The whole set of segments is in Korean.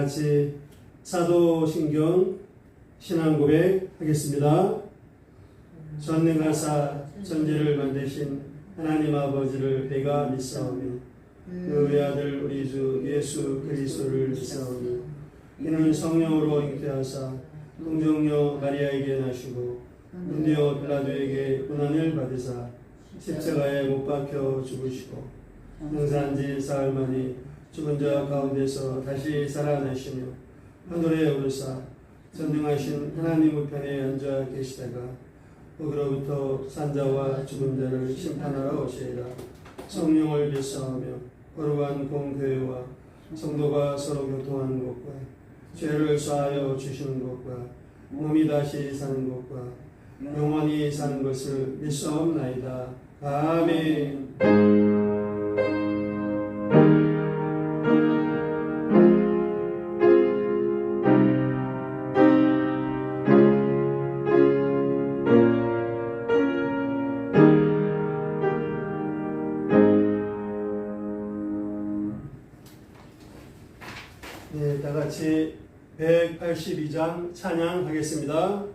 같이 사도신경 신앙고백 하겠습니다. 전능하사 천지를 만드신 하나님 아버지를 내가 믿사오며 그 외아들 우리 주 예수 그리스도를 믿사오며 이는 성령으로 잉태하사 동정녀 마리아에게 나시고 문디오 빌라도에게 고난을 받으사 십자가에 못 박혀 죽으시고 영산지 사흘 만에 죽은 자 가운데서 다시 살아나시며 하늘에 오르사 전능하신 하나님 우편에 앉아 계시다가 거기로부터 산자와 죽은 자를 심판하러 오시리라. 성령을 믿사오며 거룩한 공교회와 성도가 서로 교통하는 것과 죄를 사하여 주시는 것과 몸이 다시 사는 것과 영원히 사는 것을 믿사옵나이다. 아멘. 네, 다 같이 182장 찬양하겠습니다.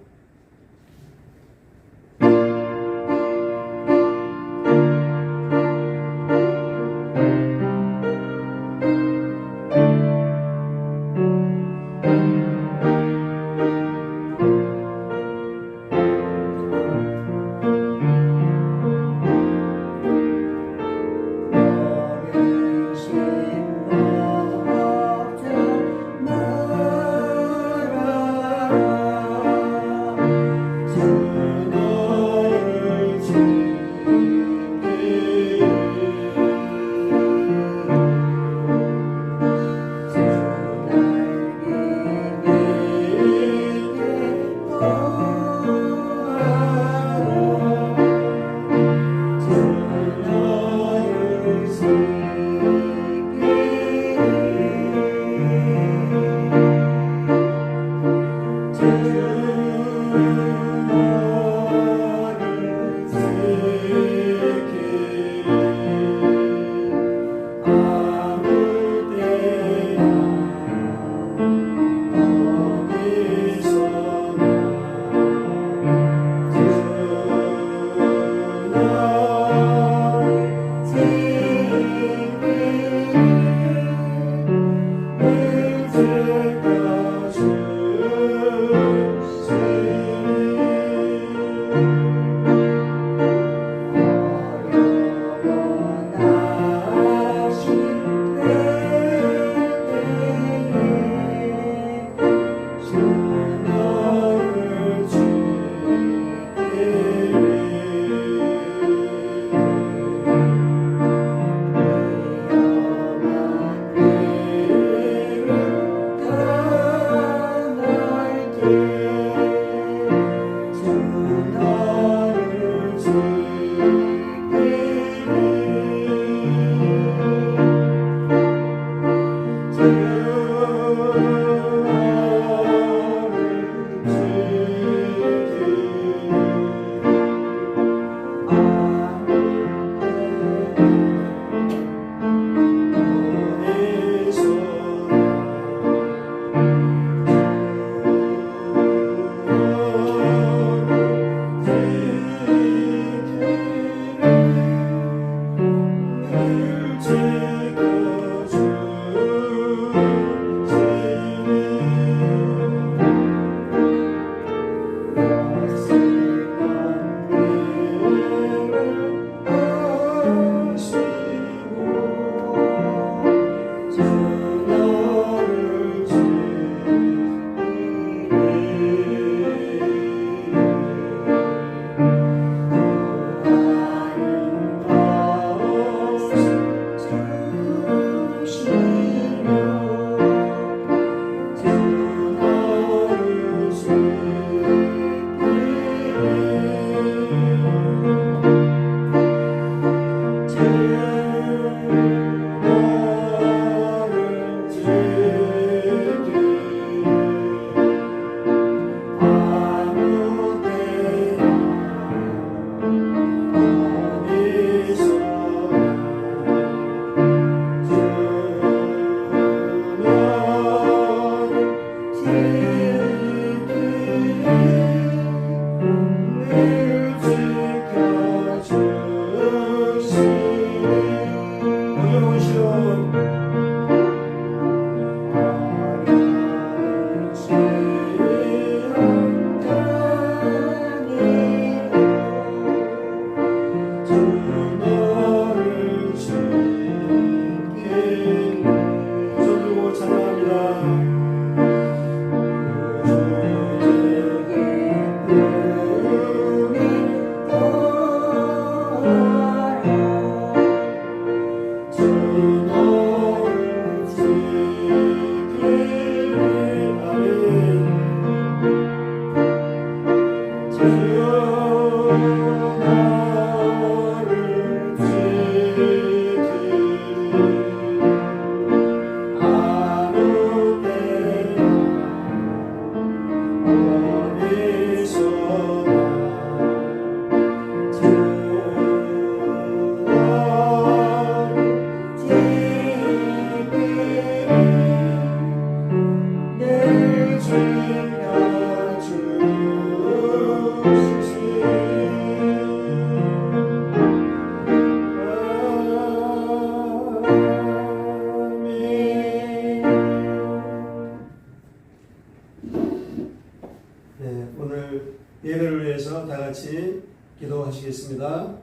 예배를 위해서 다 같이 기도하시겠습니다.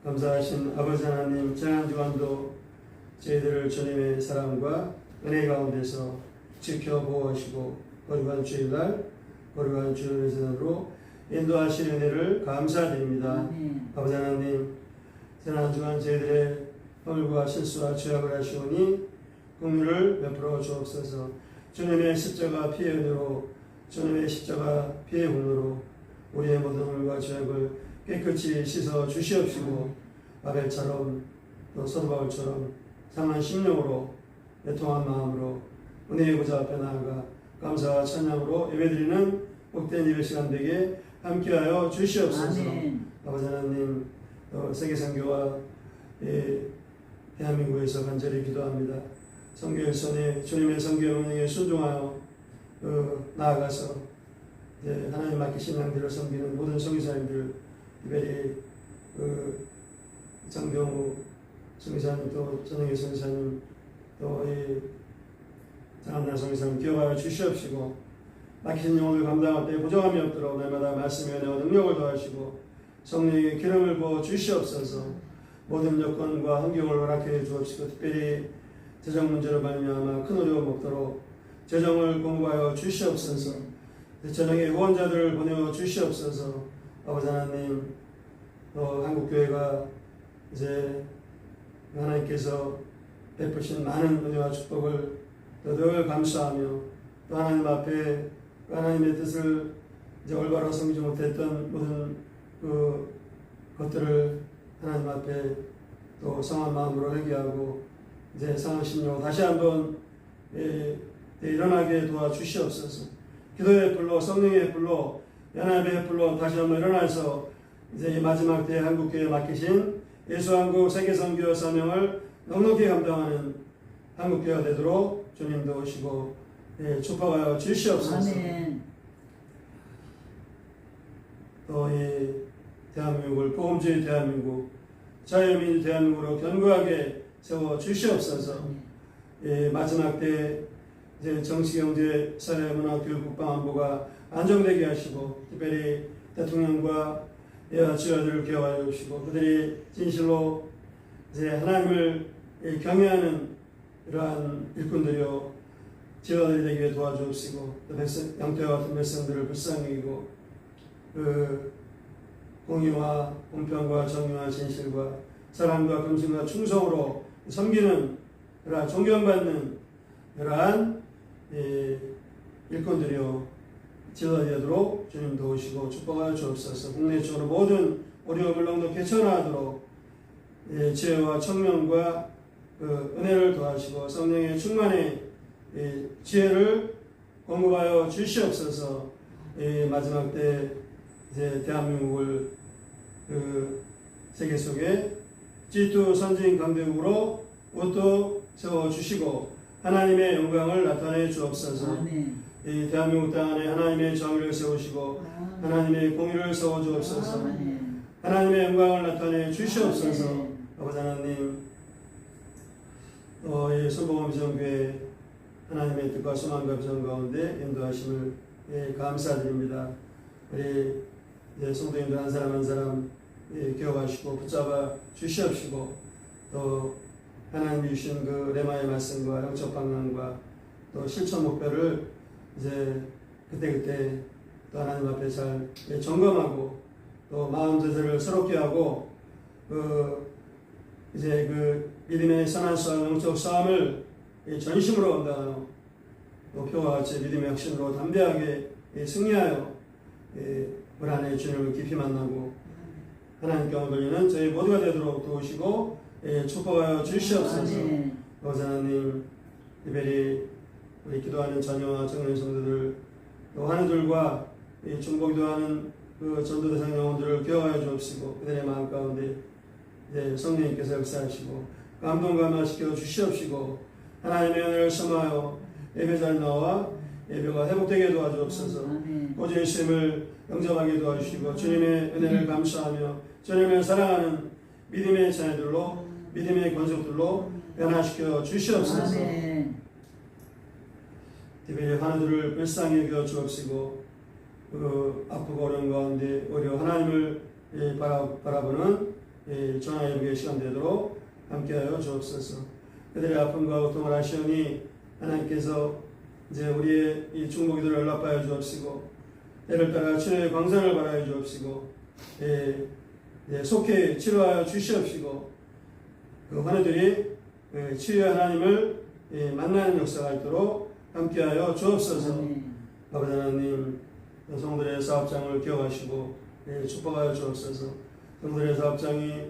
감사하신 아버지 하나님, 지난 주간도 저희들을 주님의 사랑과 은혜 가운데서 지켜 보호하시고 거룩한 주일날 거룩한 주일의 전으로 인도하신 은혜를 감사드립니다. 아버지 하나님, 지난 주간 저희들의 허물과 실수와 죄악을 하시오니 긍휼을 베풀어 주옵소서. 주님의 십자가 피의 은혜로, 주님의 십자가 피의 공로로 우리의 모든 허물과 죄악을 깨끗이 씻어 주시옵시고, 아벨처럼 또 서로바울처럼 상한 심령으로 애통한 마음으로 은혜의 보좌 앞에 나아가 감사와 찬양으로 예배드리는 복된 예배 시간 되게 함께하여 주시옵소서. 아멘. 아버지 하나님, 세계선교와 대한민국에서 간절히 기도합니다. 선교의 손에 주님의 선교 명령에 순종하여 나아가서 하나님 맡기신 양들을 섬기는 모든 선교사님들, 특별히 장병우 선교사님, 또 전영희 선교사님, 또 장한나 선교사님 기억하여 주시옵시고, 맡기신 영혼을 감당할 때 부족함이 없도록 날마다 말씀의 은혜와 능력을 더하시고 성령의 기름을 부어 주시옵소서. 모든 여건과 환경을 허락해 주옵시고, 특별히 재정 문제로 말미암아 큰 어려움 없도록 재정을 공부하여 주시옵소서. 재정의 후원자들을 보내어 주시옵소서. 아버지 하나님, 한국교회가 이제 하나님께서 베푸신 많은 은혜와 축복을 늘 감사하며, 또 하나님 앞에 하나님의 뜻을 이제 올바로 섬기지 못했던 모든 것들을 하나님 앞에 또 성한 마음으로 회개하고 이제 상한 심령으로 다시 한번 일어나게 도와주시옵소서. 기도의 불로, 성령의 불로, 연합의 불로 다시 한번 일어나서 이제 이 마지막 때 한국교회에 맡기신 예수한국 세계선교 사명을 넉넉히 감당하는 한국교회가 되도록 주님 도우시고 축복하여 주시옵소서. 아멘. 또 이 대한민국을 복음주의 대한민국, 자유민주 대한민국으로 견고하게 세워 주시옵소서. 마지막 때 이제 정치, 경제, 사회, 문화, 교육, 국방, 안보가 안정되게 하시고, 특별히 대통령과 여야 지도자들을 기억하여 주시고, 그들이 진실로 이제 하나님을 경외하는 이러한 일꾼들이요 지도자들이 되게 도와주옵시고, 또 양떼와 같은 백성들을 불쌍히 여기고 공의와 공평과 정의와 진실과 사랑과 긍심과 충성으로 섬기는 그러한 존경받는 그러한 일꾼들이요 지도자들이 되도록 주님 도우시고 축복하여 주옵소서. 국내 쪽으로 모든 어려움을 넉넉히 전하도록 지혜와 청명과 은혜를 더하시고 성령의 충만의 지혜를 공급하여 주시옵소서. 마지막 때 이제 대한민국을 세계 속에 G2 선진 강대국으로 우뚝 세워주시고 하나님의 영광을 나타내 주옵소서. 아멘. 이 대한민국 땅 안에 하나님의 정의를 세우시고 하나님의 공의를 세워주옵소서. 아멘. 하나님의 영광을 나타내 주시옵소서. 아멘. 아버지 하나님, 이 순복음비전교회 하나님의 뜻과 소망과 비전 가운데 인도하심을 감사드립니다. 우리 성도님들 한 사람 한 사람 기억하시고 붙잡아 주시옵시고, 또 하나님이 주신 그 레마의 말씀과 영적 방향과 또 실천 목표를 이제 그때그때 또 하나님 앞에 잘 점검하고 또 마음 제재를 새롭게 하고 이제 믿음의 선한 싸움, 영적 싸움을 전심으로 감당하는 목표와 같이 믿음의 확신으로 담대하게 승리하여 올 한 해 주님을 깊이 만나고 하나님께 올리는 저희 모두가 되도록 도우시고 축복하여 주시옵소서. 아버지 하나님, 이별이 우리 기도하는 자녀와 청년 성도들 또 하늘들과 중보기도하는 그 전도 대상 영혼들을 기억하여 주옵시고 그들의 마음 가운데 성령님께서 역사하시고 감동 감화시켜 주시옵시고 하나님의 은혜를 섬하여 예배자를 나와 예배가 회복되게 도와주옵소서. 구주 예수님을 영접하게 도와주시고 주님의 은혜를 감사하며 주님을 사랑하는 믿음의 자녀들로 믿음의 권속들로 변화시켜 주시옵소서. 특별히 하나들을 불쌍히 여겨 주옵시고 그 아프고 어려운 가운데 오히려 하나님을 바라보는 전화 예배의 시간 되도록 함께하여 주옵소서. 그들의 아픔과 고통을 아시오니 하나님께서 이제 우리의 이 중보기도를 연락하여 주옵시고 때를 따라 치료의 광선을 바라여 주옵시고 속히 치료하여 주시옵시고 그 환우들이 치유의 하나님을 만나는 역사가 있도록 함께하여 주옵소서. 아버지 하나님, 성도들의 사업장을 기억하시고 축복하여 주옵소서. 성도들의 사업장이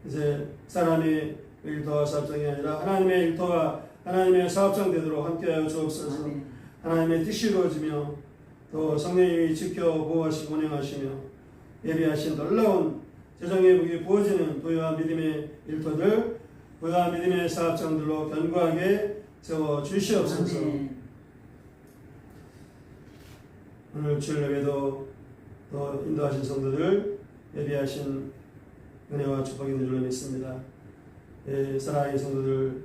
이제 사람의 일터와 사업장이 아니라 하나님의 일터와 하나님의 사업장 되도록 함께하여 주옵소서. 하나님의 뜻이 이루어지며 또 성령님이 지켜 보호하시고 운행하시며 예비하신 놀라운 재정의 복이 부어지는 부유한 믿음의 일터들, 부유한 믿음의 사업장들로 견고하게 세워 주시옵소서. 오늘 주일 예배도 또 인도하신 성도들 예비하신 은혜와 축복이 있는 줄로 믿습니다. 사랑하는 성도들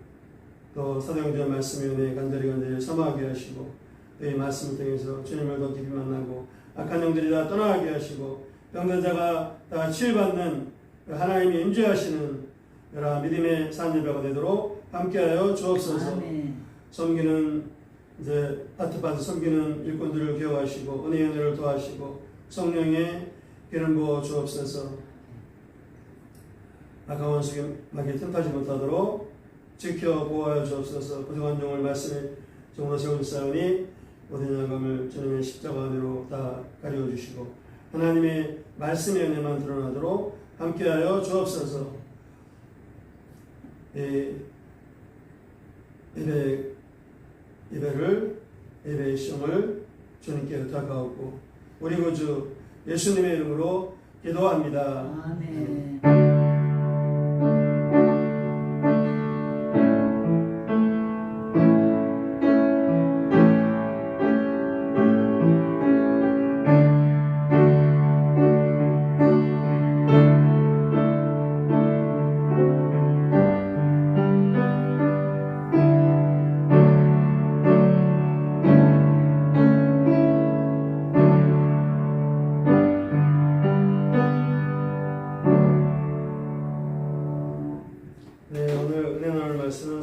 또 사도행전의 말씀의 은혜 간절히 사모하게 하시고 이 말씀을 통해서 주님을 더 깊이 만나고 악한 영들이 다 떠나게 하시고 병든 자가 다 치유받는 하나님이 임재하시는 여러 믿음의 산예배가 되도록 함께하여 주옵소서. 섬기는 이제 파트파트 섬기는 일꾼들을 기억하시고 은혜의 은혜를 도와시고 성령의 기름 부어 주옵소서. 악한 원수에게 틈타지 못하도록 지켜 보호하여 주옵소서. 부족한 종을 말씀에 종으로 세워주사오니 모든 영광을 주님의 십자가 안으로 다 가려주시고 하나님의 말씀의 은혜만 드러나도록 함께하여 주옵소서. 예배의 시험을 주님께 부탁하옵고 우리 구주 예수님의 이름으로 기도합니다. 아멘.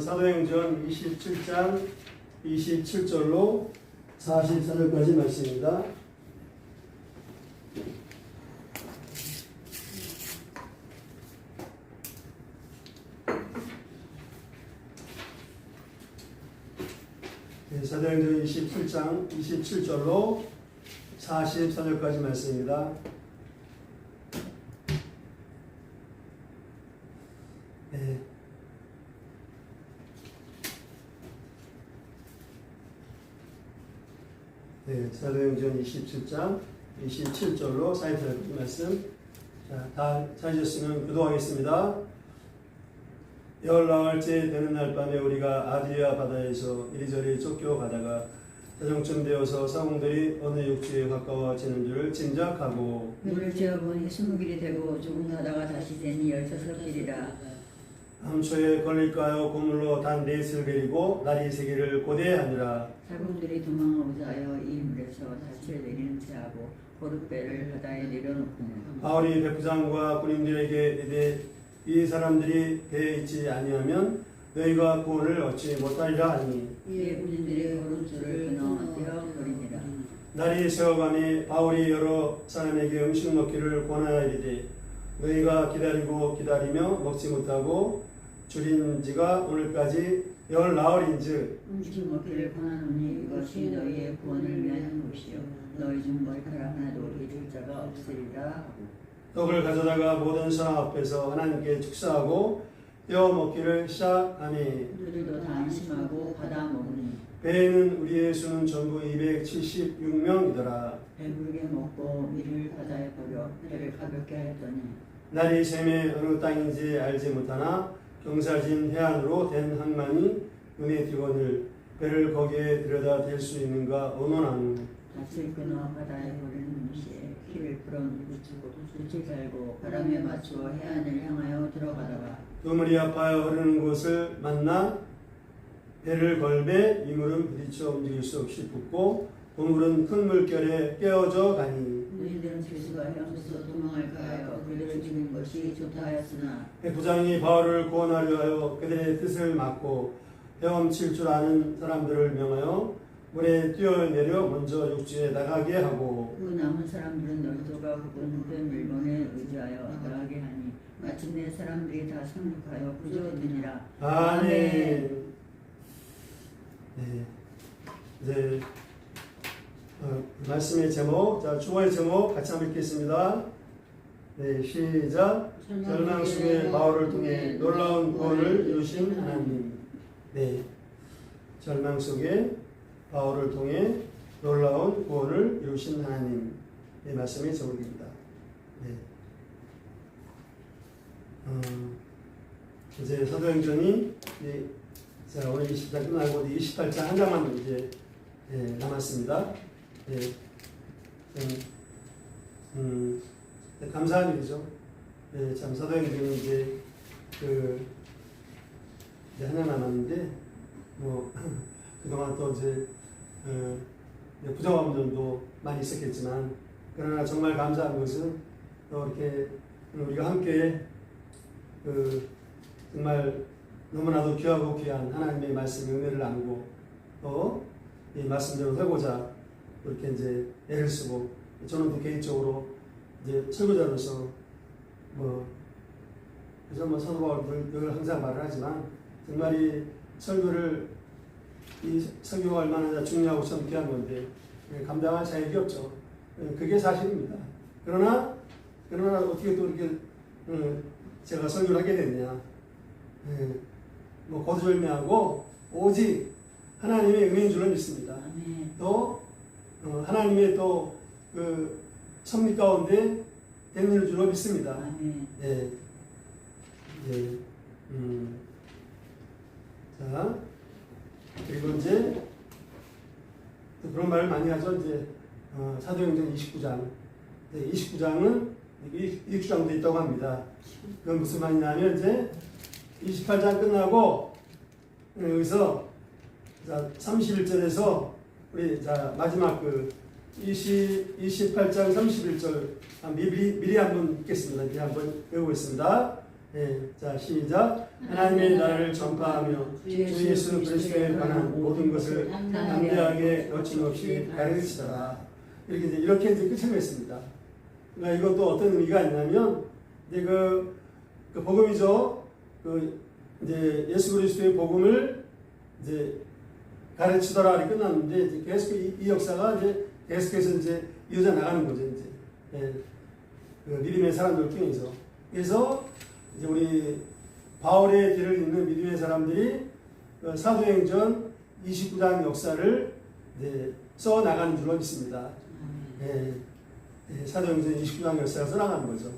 사도행전 27장 27절로 44절까지 말씀입니다. 사도행전 27장 27절로 44절까지 말씀입니다. 사도행전 27장 27절로 44절까지 말씀. 자, 다 찾으셨으면 기도하겠습니다. 열나흘째 되는 날 밤에 우리가 아드리아 바다에서 이리저리 쫓겨가다가 대정쯤 되어서 사공들이 어느 육지에 가까워지는 줄을 짐작하고 눈을 쥐어보니 20길이 되고 조금 가다가 다시 되니 16길이라. 함초에 걸릴까요? 고물로 단 넷을 베리고 날이 세기를 고대하니라. 사공들이 도망하고자 하여 이 물에서 다치를 내리는 채하고 보르배를 바다에 내려놓고 바울이 백부장과 군인들에게 이르되 이 사람들이 배에 있지 아니하면 너희가 구원을 얻지 못하리라 하니 이에 군인들이 오른쪽을 끊어 떼어버리니라. 날이 새어가니 바울이 여러 사람에게 음식 먹기를 권하여 이르되 너희가 기다리고 기다리며 먹지 못하고 줄인 지가 오늘까지 열나흘인즉 음식 먹기를 권하노니 이것이 너희의 구원을 위한 것이요 너희 중 머리카락 하나도 잊을 자가 없으리라 하고 떡을 가져다가 모든 사람 앞에서 하나님께 축사하고 떼어 먹기를 시작하니 그들도 다 안심하고 받아 먹으니 배에는 우리의 수는 전부 276명이더라. 배부르게 먹고 이를 바다에 버려 배를 가볍게 하였더니 날이 샘에 어느 땅인지 알지 못하나 경사진 해안으로 된 항만이 눈에 띄거늘 배를 거기에 들여다 댈 수 있는가 의논하는 낯을 끊어 바다에 버리는 시에 키를 풀어누르고 돛을 달고 바람에 맞추어 해안을 향하여 들어가다가 그물이 아파요 흐르는 곳을 만나 배를 걸매 이물은 부딪혀 움직일 수 없이 붙고 그물은 큰 물결에 깨어져 가니 너희들은 죄수가 없어서 도망할까 하여 그들을 죽인 것이 좋다 하였으나 백부장이 바울을 구원하려 하여 그들의 뜻을 막고 헤엄칠 줄 아는 사람들을 명하여 물에 뛰어내려 먼저 육지에 나가게 하고 그 남은 사람들은 너희도가 그분 물건에 의지하여 나가게 하니 마침내 사람들이 다 상륙하여 구조되니라. 아멘. 네. 이제 말씀의 제목, 자 주어의 제목 같이 한번 읽겠습니다. 네, 시작. 절망 속에 바울을 통해 놀라운 구원을 이루신 하나님. 네, 절망 속에 바울을 통해 놀라운 구원을 이루신 하나님. 네, 말씀의 제목입니다. 네. 이제 사도행전이 자, 오늘 20장 끝나고 28장 한 장만 이제 남았습니다. 감사한 일이죠. 참 사도행전이 이제 이제 하나 남았는데 뭐 그동안 또 이제 부정한 점도 많이 있었겠지만 그러나 정말 감사한 것은 또 이렇게 우리가 함께 정말 너무나도 귀하고 귀한 하나님의 말씀 은혜를 나누고 또 이 말씀대로 살고자 이렇게 이제 애를 쓰고 저는 또 개인적으로 이제 설교자로서 그래서 사도 바울 늘 항상 말을 하지만 정말 이 설교가 얼마나 중요하고 참 귀한 건데 감당할 자격이 없죠. 그게 사실입니다. 그러나 어떻게 또 이렇게 제가 설교를 하게 됐냐? 거두절미하고 오직 하나님의 은혜인 줄로 믿습니다. 또 하나님의 또 그 섭리 가운데 되는 줄로 믿습니다. 자, 그리고 이제 또 그런 말을 많이 하죠. 이제 사도행전 29장. 29장은 29장도 있다고 합니다. 그건 무슨 말이냐면 이제 28장 끝나고 여기서 자 31절에서 우리 자 마지막 28장 31절 미리 한번 읽겠습니다. 미리 한번 외우겠습니다. 자 시작. 하나님의 나라를 전파하며 주 예수 그리스도에 관한 모든 것을 담대하게 거침없이 가르치더라. 이렇게 이제 끝을 맺습니다. 그러니까 이것도 어떤 의미가 있냐면 이제 그 복음이죠. 이제 예수 그리스도의 복음을 이제 가르치더라 이렇게 끝났는데 이제 계속 이 역사가 이제 계속해서 이제 이어져 나가는 거죠. 이제 믿음의 사람들 통해서. 그래서 이제 우리 바울의 길을 잇는 믿음의 사람들이 사도행전 29장 역사를 이제 써 나가는 줄로 믿습니다. 사도행전 29장 역사가 써 나가는 거죠.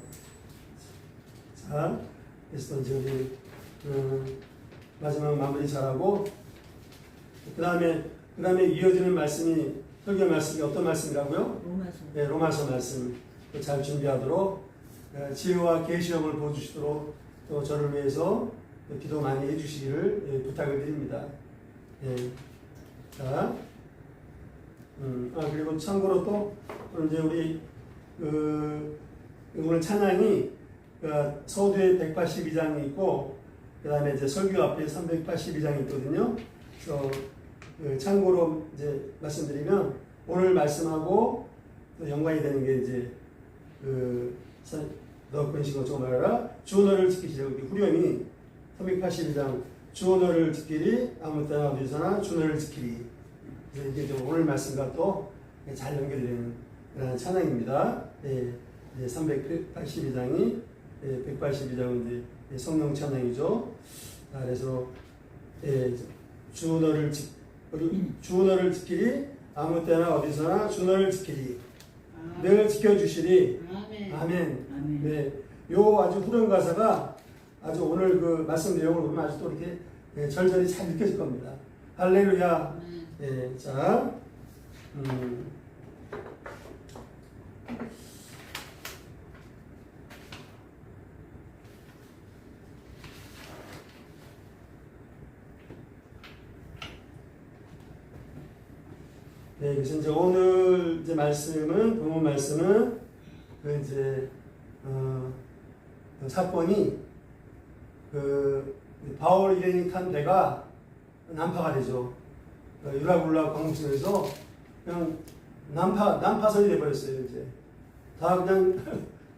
자, 그래서 이제 우리 마지막 마무리 잘하고 그 다음에 이어지는 말씀이 설교 말씀이 어떤 말씀이라고요? 로마서. 로마서 말씀 잘 준비하도록 지혜와 계시형을 보여주시도록 또 저를 위해서 기도 많이 해주시기를 부탁을 드립니다. 자, 그리고 참고로 또 이제 우리 오늘 찬양이 서두에 182장이 있고 그 다음에 이제 설교 앞에 382장이 있거든요. 그래서 참고로 이제 말씀드리면 오늘 말씀하고 연관이 되는 게 이제 너 근식을 정말하라 주 언어를 지키시라고 후렴이 382장 주 언어를 지키리 아무 때나 어디서나 주 언어를 지키리. 이게 오늘 말씀과 또 잘 연결되는 그런 찬양입니다. 네. 이제 382장이 182장은 이제 성령 찬양이죠. 그래서 주 너를 지키리 아무 때나 어디서나 주 너를 지키리 늘 지켜주시리. 아멘. 아멘. 네, 요 아주 후렴 가사가 아주 오늘 그 말씀 내용을 보면 아주 또 이렇게 절절히 잘 느껴질 겁니다. 할렐루야. 자, 네, 그래서 이제 오늘 이제 말씀은 본문 말씀은 그 이제 그 사건이 그 바울 일행이 탄 배가 난파가 되죠. 유라굴라 광물성에서 그냥 난파선이 돼버렸어요. 이제 다 그냥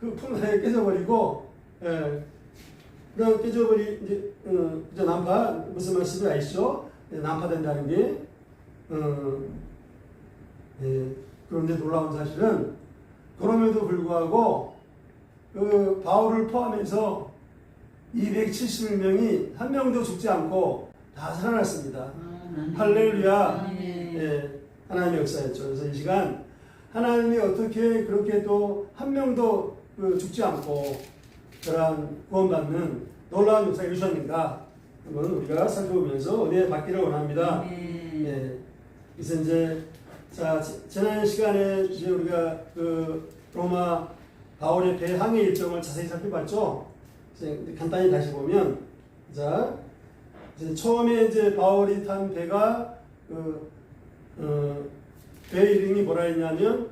그 풍랑에 깨져버리고, 그냥 깨져버리 이제 난파 무슨 말씀이 아시죠? 난파된다는 게 그런데 놀라운 사실은 그럼에도 불구하고 그 바울을 포함해서 271명이 한 명도 죽지 않고 다 살아났습니다. 할렐루야. 하나님의 역사였죠. 그래서 이 시간 하나님이 어떻게 그렇게 또 한 명도 죽지 않고 그러한 구원받는 놀라운 역사를 이루셨는가 한번 우리가 살펴보면서 은혜 받기를 원합니다. 그래서 이제 자, 지난 시간에 이제 우리가 그 로마 바울의 배 항해 일정을 자세히 살펴봤죠. 간단히 다시 보면, 자, 이제 처음에 이제 바울이 탄 배가 배 이름이 뭐라 했냐면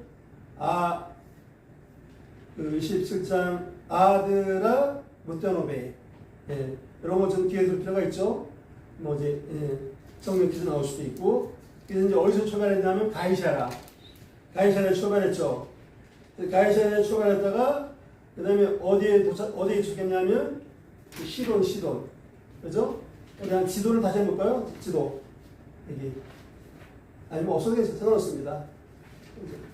그 27장 아드라 무테노베. 이런 거 좀 뒤에 둘 필요가 있죠. 뭐 이제 성경 기준 나올 수도 있고. 그래서 이제 어디서 출발했냐면 가이사라에 출발했죠. 가이사라에 출발했다가 그 다음에 어디에 도착했냐면 시돈. 그죠? 그냥 지도를 다시 해볼까요? 지도. 여기. 아니면 없어도 상관없습니다.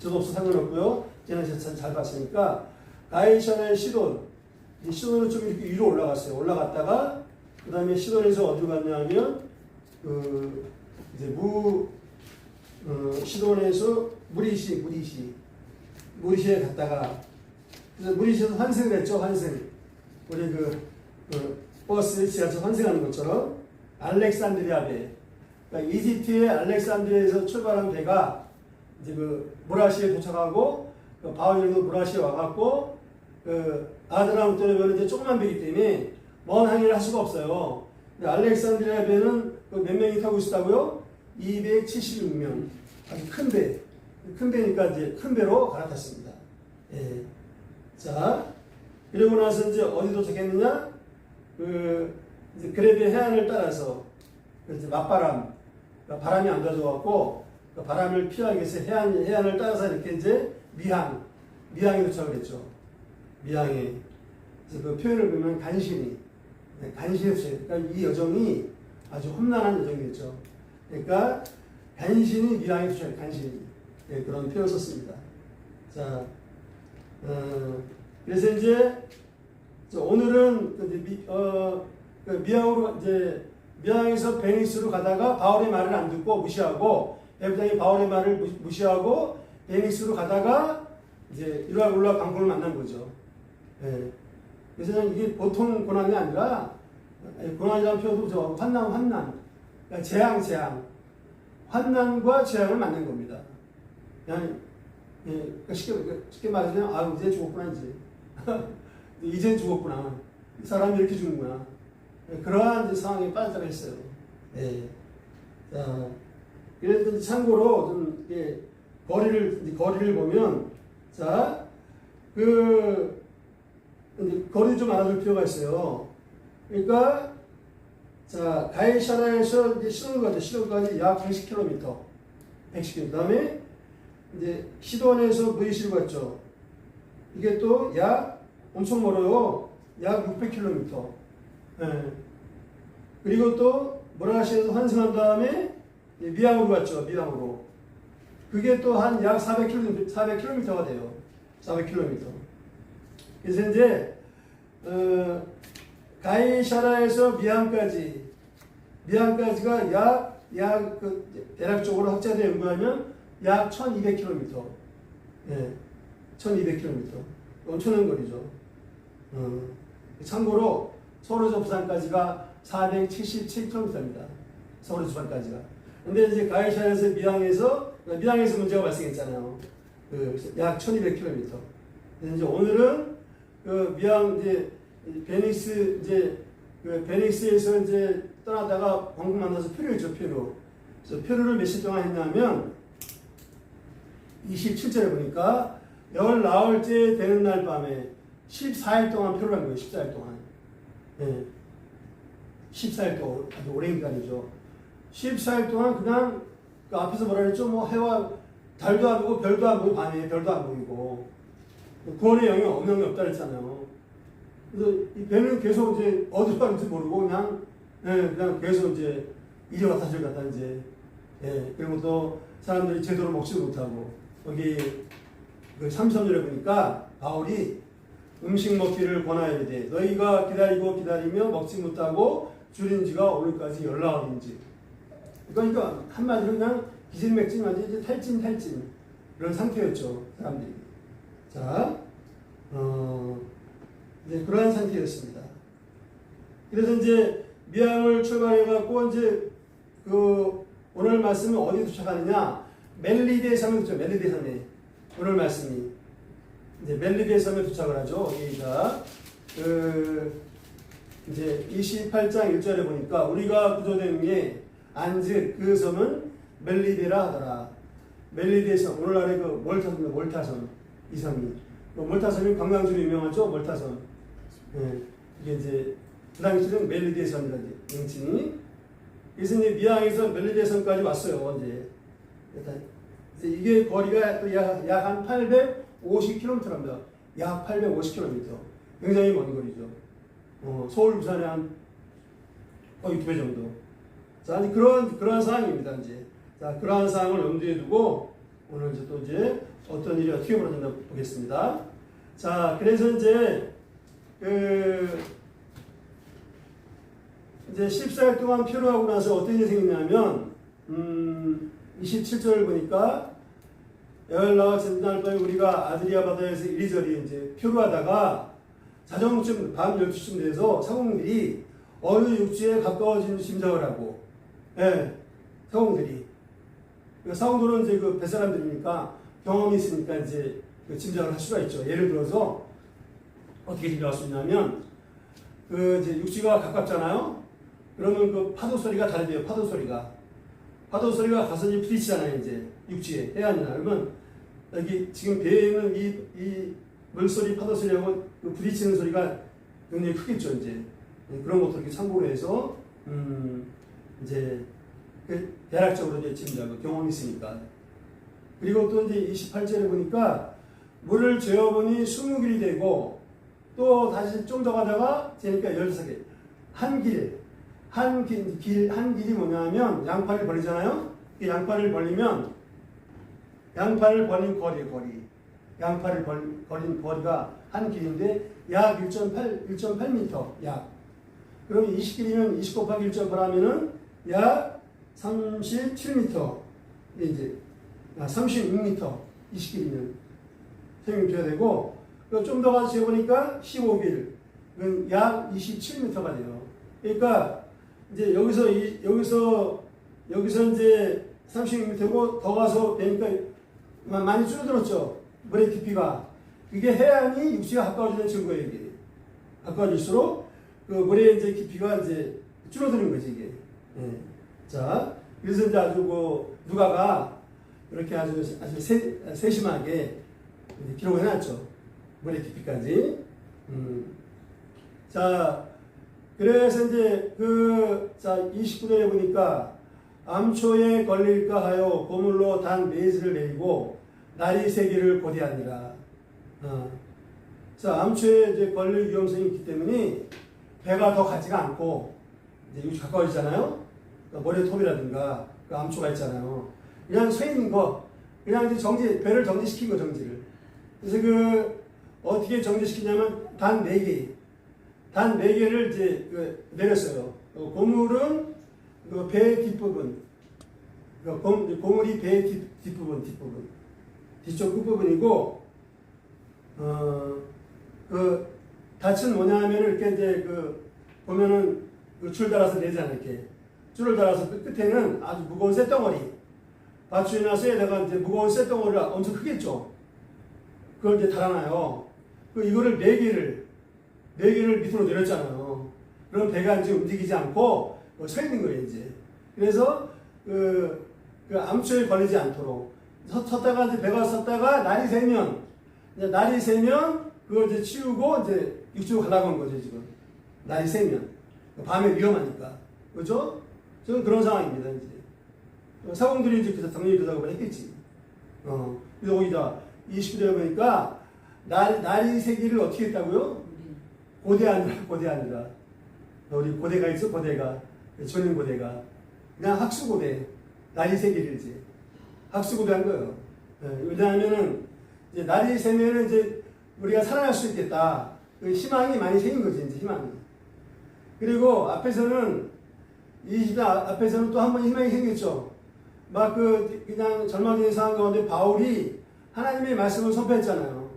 저도 없어 상관없고요. 저는 잘 봤으니까. 가이사라의 시돈으로 좀 이렇게 위로 올라갔어요. 올라갔다가 그 다음에 시돈에서 어디로 갔냐면 이제 시돈에서 무리시에 갔다가 그래서 무리시에서 환승을 했죠. 환승. 우리 버스 지하철 환승하는 것처럼 알렉산드리아 배. 그러니까 이집트의 알렉산드리아에서 출발한 배가 이제 무라시에 도착하고 바울도 무라시에 와갖고 아드람 또는 이제 조그만 배이기 때문에 먼 항해를 할 수가 없어요. 알렉산드리아 배는 몇 명이 타고 있었다고요? 276명. 아주 큰 배. 큰 배니까 이제 큰 배로 갈아탔습니다. 자, 그리고 나서 이제 어디 도착했느냐? 이제 그레베 해안을 따라서 이제 맞바람, 그러니까 바람이 안 가져왔고 그 바람을 피하기 위해서 해안을 따라서 이렇게 이제 미항에 도착을 했죠. 미항에. 그래서 그 표현을 보면 간신히 도착했어요. 그러니까 이 여정이 아주 험난한 여정이었죠. 그러니까 간신히 미항에 도착해 간신히. 그런 표현을 썼습니다. 자, 그래서 이제 오늘은 미항으로 이제 미항에서 베니스로 가다가 바울의 말을 안 듣고 무시하고 배부장이 바울의 말을 무시하고 베니스로 가다가 이제 유라굴라 광풍을 만난 거죠. 그래서 이게 보통 고난이 아니라 고난이라는 표현도 환난. 그러니까 재앙. 환난과 재앙을 만난 겁니다. 그냥 쉽게 말하면 이제 죽었구나 이제. 이젠 죽었구나. 이 사람이 이렇게 죽는구나. 그러한 이제 상황에 빠졌다고 했어요. 자, 그래서 참고로 좀 거리를 보면 자, 거리 좀 알아둘 필요가 있어요. 그러니까 자, 가이사라에서 이제 시돈까지 약 110km. 그다음에 이제 시돈에서 무리시로 갔죠. 이게 또 약 엄청 멀어요. 약 600km. 그리고 또 무라시에서 환승한 다음에 미항으로 갔죠. 그게 또 한 약 400km가 돼요. 400km. 그래서 이제 가이샤라에서 미안까지가 대략적으로 학자들 연구하면 약 1200km. 예, 1200km. 엄청난 거리죠. 참고로 서울에서 부산까지가 477km입니다. 서울에서 부산까지가. 근데 이제 가이샤라에서 밀양에서 문제가 발생했잖아요. 약 1200km. 이제 오늘은 밀양 이제 베닉스에서 이제 떠나다가 방금 만나서 표류했죠, 표류. 그래서 표류를 며칠 동안 했냐면 27절에 보니까 열 나흘째 되는 날 밤에 14일 동안 표류를 한 거예요. 14일 동안. 네. 14일 동안 아주 오랜 기간이죠. 14일 동안 그냥 그 앞에서 뭐라 그랬죠? 뭐 해와 달도 안 보고 별도 안 보고 밤에 별도 안 보이고 구원의 영이 없는 게 없다 그랬잖아요. 그래서 이 배는 계속 이제 어디로 가는지 모르고 그냥 계속 이제 이리 갔다 저리 갔다 이제 그리고 또 사람들이 제대로 먹지도 못하고 여기 그 33절에 보니까 바울이 음식 먹기를 권하여야 돼. 너희가 기다리며 먹지 못하고 줄인 지가 오늘까지 열나흘인지. 그러니까 한마디로 그냥 기진맥진 완전히 이제 탈진 그런 상태였죠, 사람들이. 자, 이제 그러한 상태였습니다. 그래서 이제 미양을 출발해갖고 이제 오늘 말씀은 어디 도착하느냐? 멜리데 섬에 도착. 멜리데 섬에 오늘 말씀이 이제 멜리데 섬에 도착을 하죠. 여기가 이제 28장 1절에 보니까 우리가 구조된 게 안즉 그 섬은 멜리데라 하더라. 멜리데 섬 오늘날의 몰타섬 이 섬이 몰타섬이 관광지로 유명하죠. 몰타섬. 이게 이제 그 당시에는 멜리데 섬이라는 명칭이. 그래서 이제 미양에서 멜리데 섬까지 왔어요. 언제? 이게 거리가 또 약 한 850km랍니다. 약 850km. 굉장히 먼 거리죠. 서울, 부산에 한 거의 2배 정도. 자, 그러한 상황입니다. 이제. 자, 그러한 상황을 염두에 두고 오늘 이제 또 이제 어떤 일이 어떻게 벌어졌나 보겠습니다. 자, 그래서 이제 이제 14일 동안 표류하고 나서 어떤 일이 생겼냐면 27절을 보니까 열나와 전날 밤에 우리가 아드리아 바다에서 이리저리 이제 표류하다가 자정쯤 밤 12시쯤 돼서 사공들이 어느 육지에 가까워지는 짐작을 하고, 사공들이. 사공들은 이제 그 뱃사람들이니까 경험이 있으니까 이제 그 짐작을 할 수가 있죠. 예를 들어서 어떻게 짐작할 수 있냐면 이제 육지가 가깝잖아요. 그러면 그 파도 소리가 다르대요. 파도 소리가 가서 이제 부딪히잖아요. 이제 육지에 해안이나 그러면 여기 지금 배에 있는 이 물소리, 파도 소리하고 그 부딪히는 소리가 굉장히 크겠죠. 이제 그런 것도 이렇게 참고로 해서 이제 그 대략적으로 이제 짐작을 경험이 있으니까. 그리고 또 이제 28절에 보니까 물을 재어보니 20길이 되고 또 다시 좀 더 가다가 재니까 16개. 한 길이 뭐냐면 양팔을 벌리잖아요. 양팔을 벌리면 양팔을 벌린 거리. 양팔을 벌린 거리가 한 길인데 약 1.8m 약. 그럼 20길이면 20 곱하기 1.8 하면은 약 37m. 이제 36m 20길이면 36m가 되고 좀 더 가서 재보니까 15길. 그건 약 27m가 돼요. 그러니까 이제 여기서 이제 36m고 더 가서 되니까 많이 줄어들었죠. 물의 깊이가. 이게 해안이 육지가 가까워지는 증거예요. 이게 가까워질수록 그 물의 이제 깊이가 이제 줄어드는 거지 이게. 자, 그래서 이제 아주 누가가 이렇게 아주 세심하게 기록을 해놨죠. 물의 깊이까지. 자, 그래서 이제 29절에 보니까 암초에 걸릴까 하여 고물로 단 4시를 내리고 날이 세기를 고대하니라. 자, 암초에 이제 걸릴 위험성이 있기 때문에 배가 더 가지가 않고 이제 육지 가까워지잖아요. 그러니까 모래톱이라든가 그 암초가 있잖아요. 그냥 서 있는 거, 그냥 이제 배를 정지시킨 거, 정지를. 그래서 어떻게 정제시키냐면 단 4개. 단 4개를 이제 내렸어요. 고물은 배 뒷부분. 고물이 배 뒷부분. 뒤쪽 끝부분이고, 닻은 뭐냐면 이렇게 이제 보면은 줄 달아서 내잖아요. 이렇게. 줄을 달아서 끝에는 아주 무거운 쇳덩어리. 밧줄이나 쇠에다가 이제 무거운 쇳덩어리를 엄청 크겠죠. 그걸 이제 달아놔요. 이거를 4개를 밑으로 내렸잖아요. 그럼 배가 이제 움직이지 않고 서 있는 거예요, 이제. 그래서 암초에 걸리지 않도록. 섰다가 이제 배가 섰다가 날이 새면 그걸 이제 치우고 이제 육지로 가려고 한 거죠, 지금. 날이 새면. 밤에 위험하니까. 그죠? 저는 그런 상황입니다, 이제. 사공들이 이제 그래서 당연히 그 작업을 했겠지. 그래서 거기다 20일에 보니까 날이 새기를 어떻게 했다고요? 고대 아니라. 우리 고대가 있어, 고대가. 전임 고대가. 그냥 학수고대. 날이 새기를 이제. 학수고대 한 거예요. 왜냐하면은, 이제 날이 새면은 이제 우리가 살아날 수 있겠다. 희망이 많이 생긴 거지, 이제 희망이. 그리고 앞에서는, 이 시대 앞에서는 또 한 번 희망이 생겼죠. 막 그냥 절망적인 상황 가운데 바울이 하나님의 말씀을 선포했잖아요.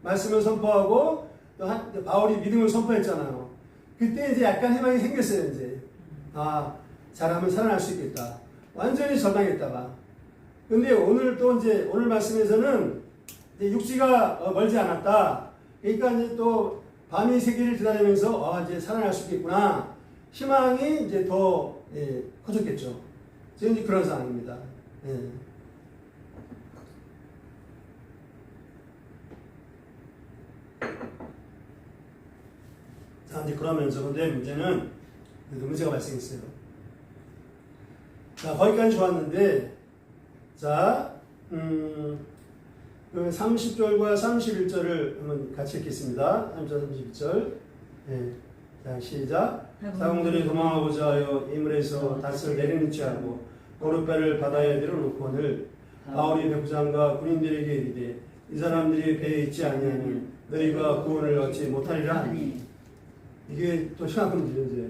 말씀을 선포하고 또 바울이 믿음을 선포했잖아요. 그때 이제 약간 희망이 생겼어요, 이제. 잘하면 살아날 수 있겠다. 완전히 절망했다가. 근데 오늘 또 이제 오늘 말씀에서는 이제 육지가 멀지 않았다. 그러니까 이제 또 밤이 새기를 기다리면서 이제 살아날 수 있겠구나. 희망이 이제 더 커졌겠죠. 지금 이제 그런 상황입니다. 자, 이제 그러면서 근데 문제는 문제가 발생했어요. 자, 거기까지 좋았는데, 자, 그 30절과 31절을 한번 같이 읽겠습니다. 30절, 31절. 자, 시작. 사공들이 도망하고자 하여 이물에서 닷을 내려놓지 하고 고룻배를 바다에 내려놓고는 바울이 백부장과 군인들에게 이르되 이 사람들이 배에 있지 아니하면 너희가 구원을 얻지 못하리라 하니. 이게 또 심각한 문제죠.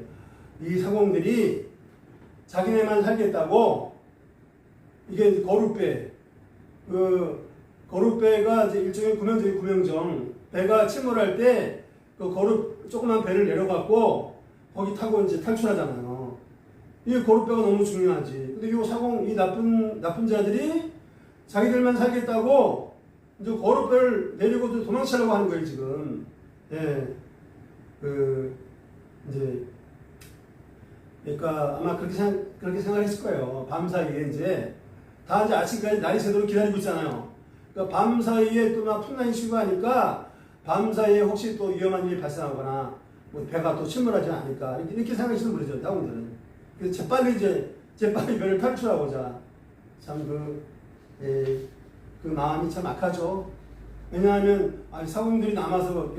이 사공들이 자기네만 살겠다고 이게 거룻배 거룻배가 이제 일종의 구명정 배가 침몰할 때 조그만 배를 내려갖고 거기 타고 이제 탈출하잖아요. 이 거룻배가 너무 중요하지. 근데 이 나쁜 자들이 자기들만 살겠다고 이제 거룻배를 내리고 도망치려고 하는 거예요, 지금. 이제, 그러니까 아마 그렇게 생각했을 거예요. 밤 사이에 이제, 다 이제 아침까지 날이 새도록 기다리고 있잖아요. 그러니까 밤 사이에 또 막 풍랑이 치고 하니까 밤 사이에 혹시 또 위험한 일이 발생하거나 뭐 배가 또 침몰하지 않을까 이렇게 생각하시는 분이죠, 다운들은. 그래서 재빨리 배를 탈출하고자 참 그 마음이 참 악하죠. 왜냐하면 사공들이 남아서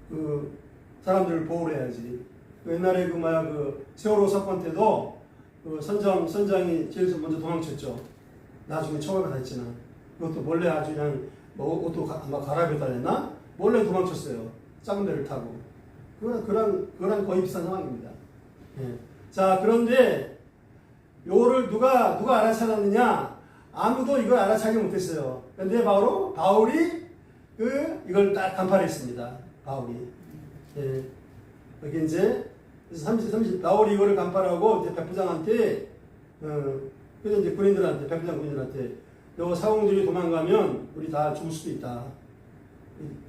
그 사람들을 보호를 해야지. 옛날에 세월호 사건 때도 선장이 제일 먼저 도망쳤죠. 나중에 처벌받았지만 그것도 몰래 아주 그냥 옷도 아마 갈아입었다 했나? 몰래 도망쳤어요. 작은 배를 타고. 그런 거의 비슷한 상황입니다. 자, 그런데 요거를 누가 알아차렸느냐? 아무도 이걸 알아차리지 못했어요. 그런데 바로 바울이 이걸 딱 간파했습니다. 바울이. 여기 이제 30 바울이 이거를 간파하고 이제 백부장한테 그래서 이제 백부장 군인들한테 요 사공들이 도망가면 우리 다 죽을 수도 있다.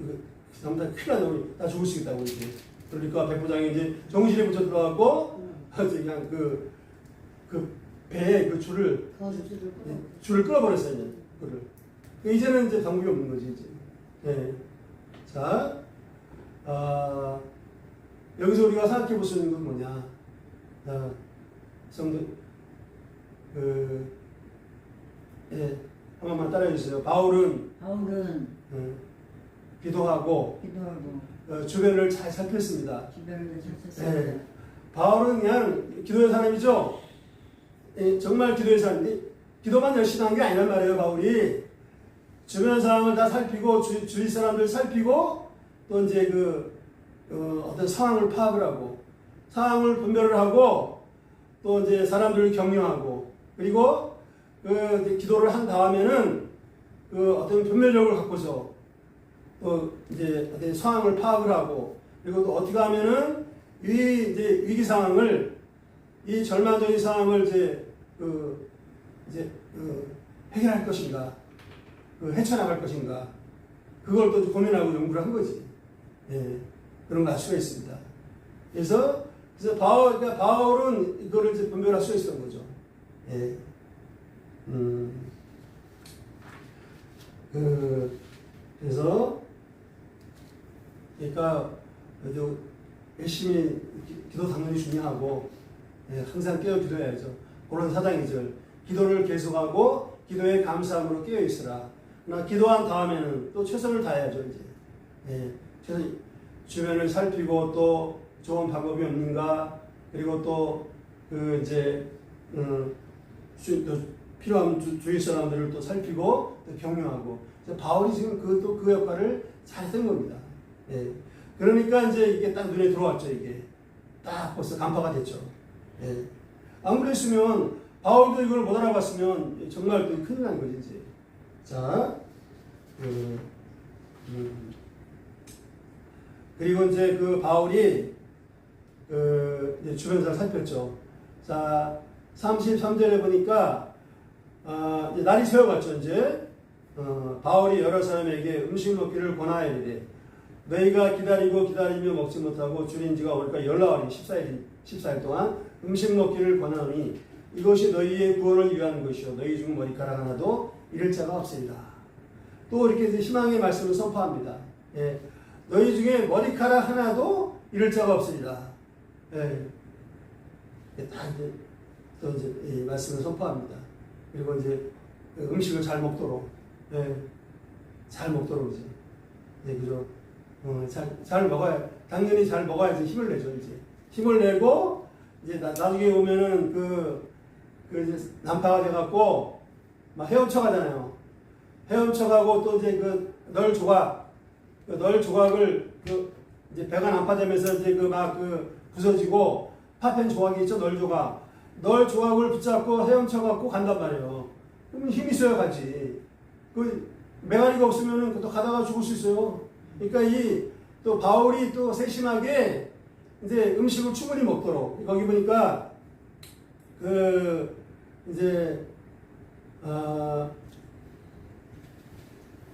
이거 전부 다 큰일 나네. 우리 다 죽을 수 있다고 이제. 그러니까 백부장이 이제 정신에 붙여 들어가고 그냥 그 배에 줄을 끌어버렸어요. 이제는 이제 방법이 없는 거지 이제. 자, 여기서 우리가 생각해 볼 수 있는 건 뭐냐? 성도 한 번만 따라해 주세요. 바울은 기도하고 주변을 잘 살폈습니다. 바울은 그냥 기도의 사람이죠. 정말 기도의 사람인데 기도만 열심히 한 게 아니란 말이에요. 바울이 주변 상황을 다 살피고 주위 사람들 살피고 또 이제 어떤 상황을 파악을 하고 상황을 분별을 하고 또 이제 사람들을 격려하고 그리고 이제 기도를 한 다음에는 어떤 분별력을 갖고서 또 이제 어떤 상황을 파악을 하고 그리고 또 어떻게 하면은 이제 위기 상황을 이 절망적인 상황을 이제 해결할 것인가 헤쳐나갈 것인가 그걸 또 고민하고 연구를 한 거지. 예, 그런 걸 할 수가 있습니다. 그래서 바울은 이거를 이제 분별할 수가 있었던 거죠. 예. 그래서 그러니까 열심히 기도 당연히 중요하고 예, 항상 깨어 기도해야죠. 그런 4장 2절 기도를 계속하고 기도에 감사함으로 깨어 있으라. 나 기도한 다음에는 또 최선을 다해야죠. 이제 예, 주변을 살피고 또 좋은 방법이 없는가 그리고 또 이제 또 필요한 주위 사람들을 또 살피고 또 격려하고 바울이 지금 그 역할을 잘했던 겁니다. 예. 그러니까 이제 이게 딱 눈에 들어왔죠. 이게 딱 벌써 간파가 됐죠. 예. 안 그랬으면 바울도 이걸 못 알아봤으면 정말 또 큰일 난 거지 이제. 자, 그리고 이제 바울이 이제 주변사를 살폈죠. 자, 33절에 보니까 이제 날이 새어갔죠. 이제 바울이 여러 사람에게 음식 먹기를 권하여 이르되 너희가 기다리며 먹지 못하고 줄인 지가 오니까 열나흘이 14일 동안 음식 먹기를 권하노니 이것이 너희의 구원을 위한 것이요 너희 중 머리카락 하나도 잃을 자가 없으리라. 또 이렇게 이제 희망의 말씀을 선포합니다. 예. 너희 중에 머리카락 하나도 잃을 자가 없으리라. 예. 다 이제 또 이제 이 말씀을 선포합니다. 그리고 이제 음식을 잘 먹도록, 예. 잘 먹도록 이제, 예, 그죠? 잘 먹어야, 당연히 잘 먹어야지 힘을 내죠, 이제. 힘을 내고, 이제 나중에 오면은 이제 난파가 돼갖고, 막 헤엄쳐 가잖아요. 헤엄쳐 가고 또 이제 널 조각을 이제 배가 난파되면서 이제 부서지고, 파편 조각이 있죠, 널 조각을 붙잡고 헤엄쳐 갖고 간단 말이에요. 그러면 힘이 있어야 가지. 메가리가 없으면은 또 가다가 죽을 수 있어요. 그러니까 또 바울이 또 세심하게 이제 음식을 충분히 먹도록 거기 보니까 이제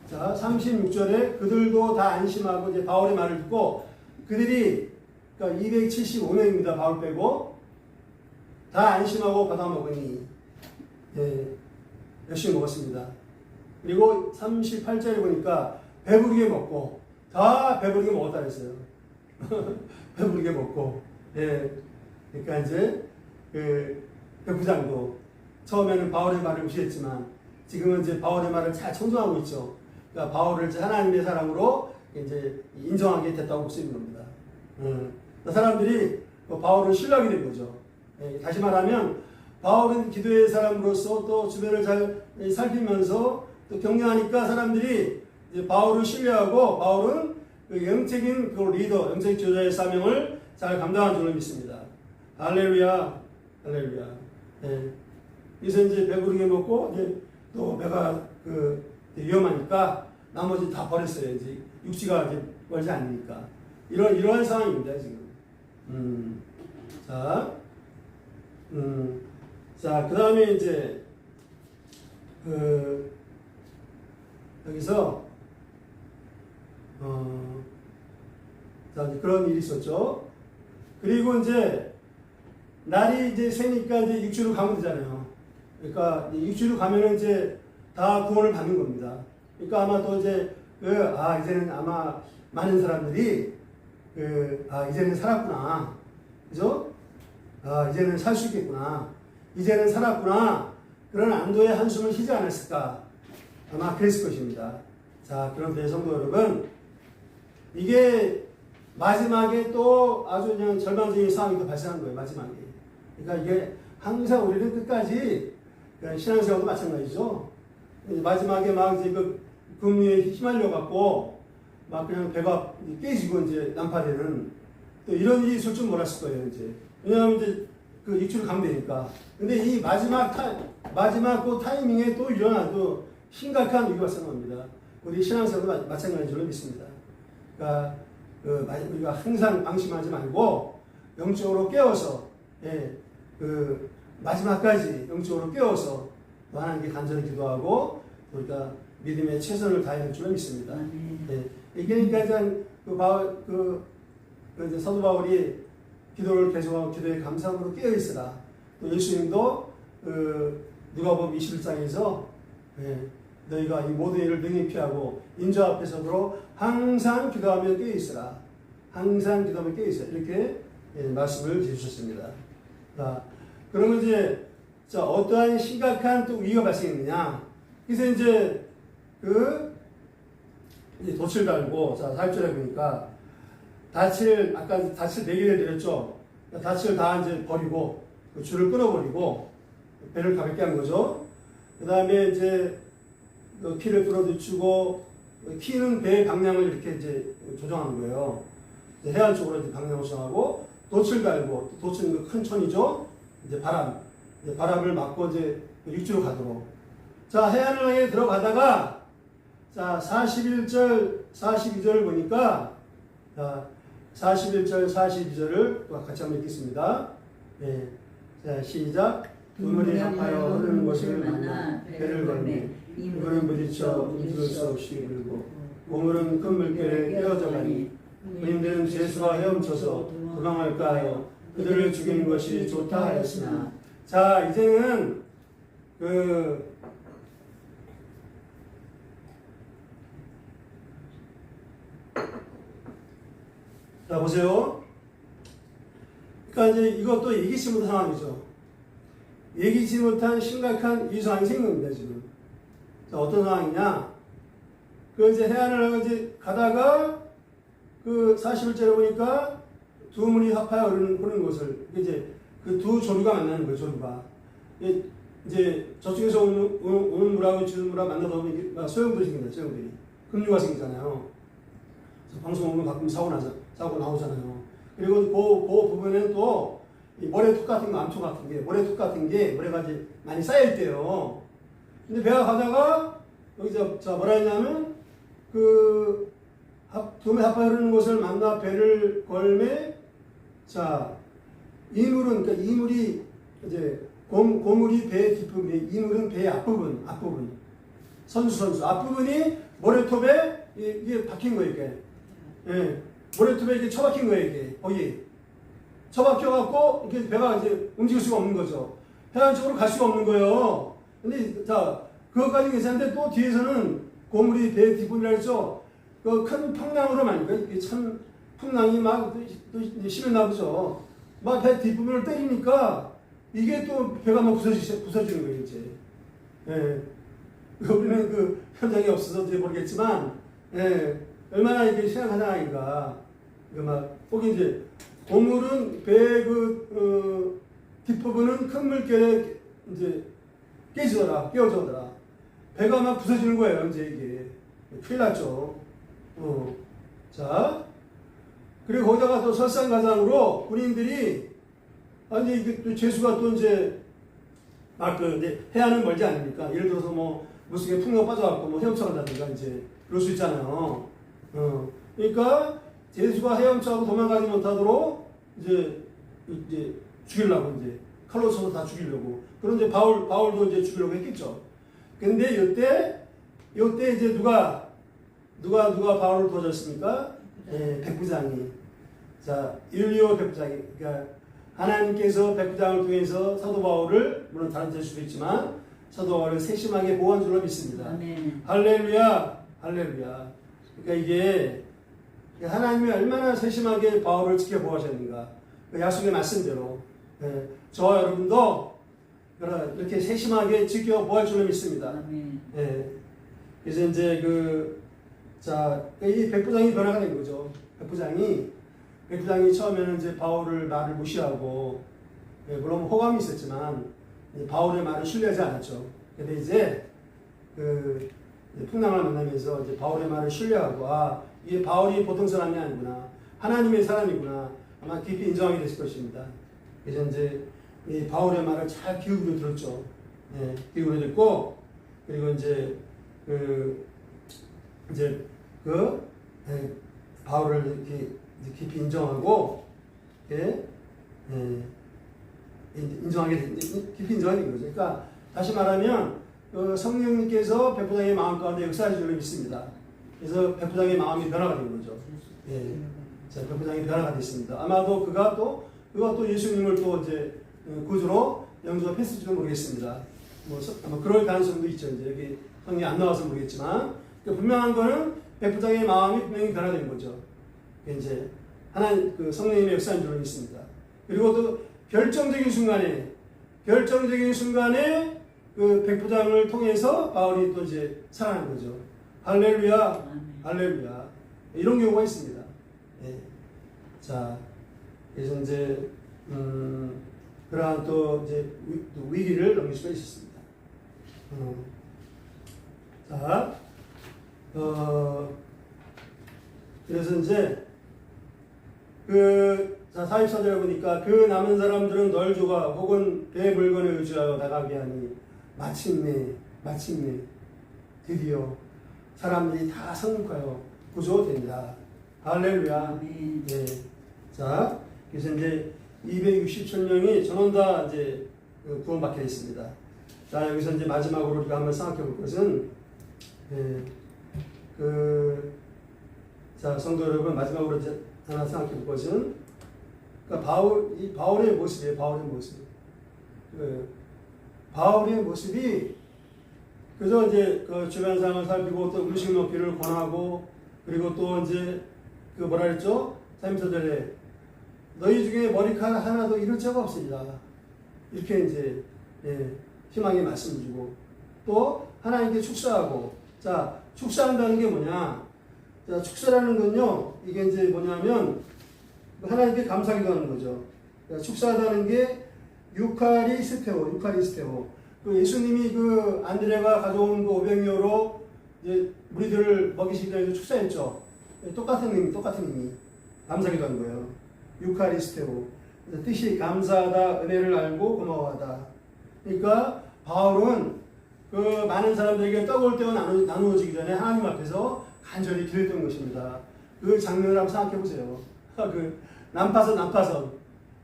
자 36절에 그들도 다 안심하고 이제 바울의 말을 듣고 그들이 그러니까 275명입니다. 바울 빼고 다 안심하고 받아 먹으니 예, 열심히 먹었습니다. 그리고 38절에 보니까 배부르게 먹고 다 배부르게 먹었다 그랬어요. 배부르게 먹고 예, 그러니까 이제 백부장도 처음에는 바울의 말을 무시했지만 지금은 이제 바울의 말을 잘 청종하고 있죠. 그러니까 바울을 하나님의 사랑으로 이제 인정하게 됐다고 볼 수 있는 겁니다. 사람들이 바울을 신뢰하게 된 거죠. 예, 다시 말하면 바울은 기도의 사람으로서 또 주변을 잘 살피면서 또 격려하니까 사람들이 이제 바울을 신뢰하고 바울은 영적인 리더, 영적 지도자의 사명을 잘 감당한 줄로 믿습니다. 할렐루야, 할렐루야. 예. 그래서 이제 배부르게 먹고 이제 또 배가 위험하니까 나머지 다 버렸어요. 이제 육지가 이제 멀지 않으니까 이러한 상황입니다 지금. 자, 그 다음에 이제 여기서 자, 이제 그런 일이 있었죠. 그리고 이제 날이 이제 새니까 이제 육지로 가면 되잖아요. 그러니까 육지로 가면은 이제 다 구원을 받는 겁니다. 그러니까 아마 또 이제 이제는 아마 많은 사람들이 이제는 살았구나, 그죠? 이제는 살 수 있겠구나, 이제는 살았구나, 그런 안도의 한숨을 쉬지 않았을까, 아마 그랬을 것입니다. 자, 그런데 성도 여러분, 이게 마지막에 또 아주 그냥 절망적인 상황이 또 발생한 거예요, 마지막에. 그러니까 이게 항상 우리는 끝까지 신앙생활도 마찬가지죠. 마지막에 막 이제 금리에 휘말려 갖고 막 그냥 배가 깨지고 이제 난파되는 또 이런 일이 있을 줄 몰랐을 거예요 이제. 왜냐하면 이제 그 입주를 가면 되니까. 근데 이 마지막 그 타이밍에 또 일어난 또 심각한 위기가 발생합니다. 우리 신앙생활도 마찬가지인 줄로 믿습니다. 그러니까 우리가 항상 방심하지 말고 영적으로 깨워서 그 마지막까지 영적으로 깨워서 또 하나님께 간절히 기도하고 우리가 믿음의 최선을 다해야 할 줄로 믿습니다. 그러니까 이제 사도 바울이 기도를 계속하고 기도에 감사함으로 깨어 있으라. 또 예수님도 누가복음 21장에서 너희가 이 모든 일을 능히 피하고 인조 앞에서도 항상 기도하며 깨어 있으라. 항상 기도하며 깨어 있으라. 이렇게 말씀을 해주셨습니다. 그러면 이제 어떠한 심각한 또 위기가 발생했느냐? 그래서 이제 이제 돛을 달고 4절에 보니까 아까 닷을 4개를 내렸죠. 닷을 다 이제 버리고 줄을 끊어버리고 배를 가볍게 한 거죠. 그 다음에 이제 키를 끌어늦추고 키는 배의 방향을 이렇게 이제 조정하는 거예요. 해안 쪽으로 이제 방향을 조정하고 돛을 달고 돛은 큰 천이죠. 이제 바람을 막고 이제 육지로 가도록. 자, 해안을 향해 들어가다가 41절, 42절을 보니까 41절, 42절을 또 같이 한번 읽겠습니다. 자, 시작. 두물이 합하여 흐르는 곳을 만나 배를 걸매 이물은 부딪혀 움직일 수 없이 울고 보물은 큰 물결에 깨어져 가니 군인들은 죄수가 헤엄쳐서 도망할까요? 그들을 죽이는 것이 좋다 하였으나. 자, 이제는 자, 보세요. 그러니까 이제 이것도 예기치 못한 상황이죠. 예기치 못한 심각한 이 상황이 생긴 겁니다, 지금. 자, 어떤 상황이냐? 이제 해안을 이제 가다가 41절에 보니까 두 문이 합하여 흐르는 곳을, 이제 그 두 조류가 만나는 거예요, 조류가. 이제 저쪽에서 오는 물하고 주는 물하고 만나다 보면 소용돌이 생긴다, 소용돌이. 급류가 생기잖아요. 방송 오면 가끔 사고 나오잖아요. 그리고 그 부분에는 또 모래톱 같은 거, 암초 같은 게, 모래톱 같은 게 모래가 이제 많이 쌓여있대요. 근데 배가 가다가 여기서 뭐라 했냐면 두매 합하여 흐르는 곳을 만나 배를 걸매. 자, 그러니까 이물이 이제 고물이 배의 뒷부분이, 이물은 배의 앞부분. 선수 앞부분이 모래톱에 이게 박힌 거예요, 이게. 모래톱에 이게 처박힌 거예요, 이게. 거기. 처박혀갖고, 이렇게 배가 이제 움직일 수가 없는 거죠. 해안 쪽으로 갈 수가 없는 거예요. 근데, 그것까지 괜찮은데 또 뒤에서는 고물이 배의 뒷부분이라 했죠. 그 큰 풍랑으로 말이니까, 이게 참, 풍랑이 또 심했나 보죠. 막 배 뒷부분을 때리니까, 이게 또 배가 막 부서지는 거예요, 이제. 우리는 현장이 없어서 이제 모르겠지만, 얼마나 이게 심각한 상황인가. 거기 이제, 고물은 배의 뒷부분은 큰 물결에 이제 깨어져더라. 배가 막 부서지는 거예요, 이제 이게. 큰일 났죠. 자. 그리고 거기다가 또 설상가상으로 군인들이, 이게 또 죄수가 또 이제, 이제 해안은 멀지 않습니까? 예를 들어서 무슨 풍력 빠져갖고 헤엄쳐간다든가 이제, 그럴 수 있잖아요. 그러니까, 죄수가 헤엄쳐가고 도망가지 못하도록, 이제 죽이려고, 이제, 칼로 쳐서 다 죽이려고. 그런 이제 바울도 이제 죽이려고 했겠죠. 근데 요때 이제 누가 바울을 도와줬습니까? 백부장이. 자, 율리오 백부장이. 그러니까, 하나님께서 백부장을 통해서 사도 바울을, 물론 다른 될 수도 있지만, 사도 바울을 세심하게 보호한 줄로 믿습니다. 아멘. 할렐루야. 그러니까 이게, 하나님이 얼마나 세심하게 바울을 지켜보셨는가. 그 약속의 말씀대로. 저와 여러분도 이렇게 세심하게 지켜보할 줄로 믿습니다. 아멘. 그래서 이제 이 백부장이 변화가 된 거죠. 백부장이 처음에는 이제 바울을 말을 무시하고, 물론 호감이 있었지만, 바울의 말을 신뢰하지 않았죠. 근데 이제, 풍랑을 만나면서 이제 바울의 말을 신뢰하고 이게 바울이 보통 사람이 아니구나. 하나님의 사람이구나. 아마 깊이 인정하게 됐을 것입니다. 그래서 이제 이 바울의 말을 잘 기울여 들었죠. 기울여 듣고 그리고 이제 바울을 이렇게 깊이 인정하고 깊이 인정하게 된 거죠. 그러니까 다시 말하면 성령님께서 백부장의 마음 가운데 역사하실 줄 믿습니다. 그래서 백부장의 마음이 변화가 된 거죠. 자, 백부장이 변화가 됐습니다. 아마도 그가 또 예수님을 또 이제 구주로 영접했을지도 모르겠습니다. 아마 그럴 가능성도 있죠. 이제 여기 성경이 안 나와서 모르겠지만 분명한 거는 백부장의 마음이 분명히 변화된 거죠. 이제 하나님 성령님의 역사인 줄 믿습니다. 그리고 또 결정적인 순간에 그 백부장을 통해서 바울이 또 이제 살아난 거죠. 할렐루야, 할렐루야. 이런 경우가 있습니다. 자, 그래서 이제 그러한 또 이제 위기를 넘길 수가 있었습니다. 자, 그래서 이제 44절에 보니까 그 남은 사람들은 널조가 혹은 배 물건을 의지하여 나가게 하니 마침내 드디어 사람들이 다 성육하여 구조됩니다. 할렐루야. 자, 그래서 이제 267명이 전원 다 이제 구원받게 됐습니다. 자, 여기서 이제 마지막으로 우리가 한번 생각해 볼 것은 자, 성도 여러분, 마지막으로 이제 하나 생각해 볼 것은 그러니까 바울의 모습이에요. 바울의 모습이 그저 이제 그 주변 상황을 살피고 또 음식 먹기를 권하고 그리고 또 이제 뭐라 그랬죠? 34절에 너희 중에 머리카락 하나도 잃을 자가 없으리라. 이렇게 이제 희망의 말씀을 주고 또 하나님께 축사하고 자, 축사한다는 게 뭐냐? 자, 축사라는 건요. 이게 이제 뭐냐면 하나님께 감사기도 하는 거죠. 자, 축사하다는 게 유카리스테오. 그 예수님이 그 안드레가 가져온 그 500료로 이제 무리들을 먹이시기 위해서 축사했죠. 똑같은 의미. 감사기도 하는 거예요. 유카리스테오. 뜻이 감사하다, 은혜를 알고 고마워하다. 그러니까 바울은 그 많은 사람들에게 떡을 떼어 나누어지기 전에 하나님 앞에서 간절히 기도했던 것입니다. 그 장면을 한번 생각해 보세요. 그 난파선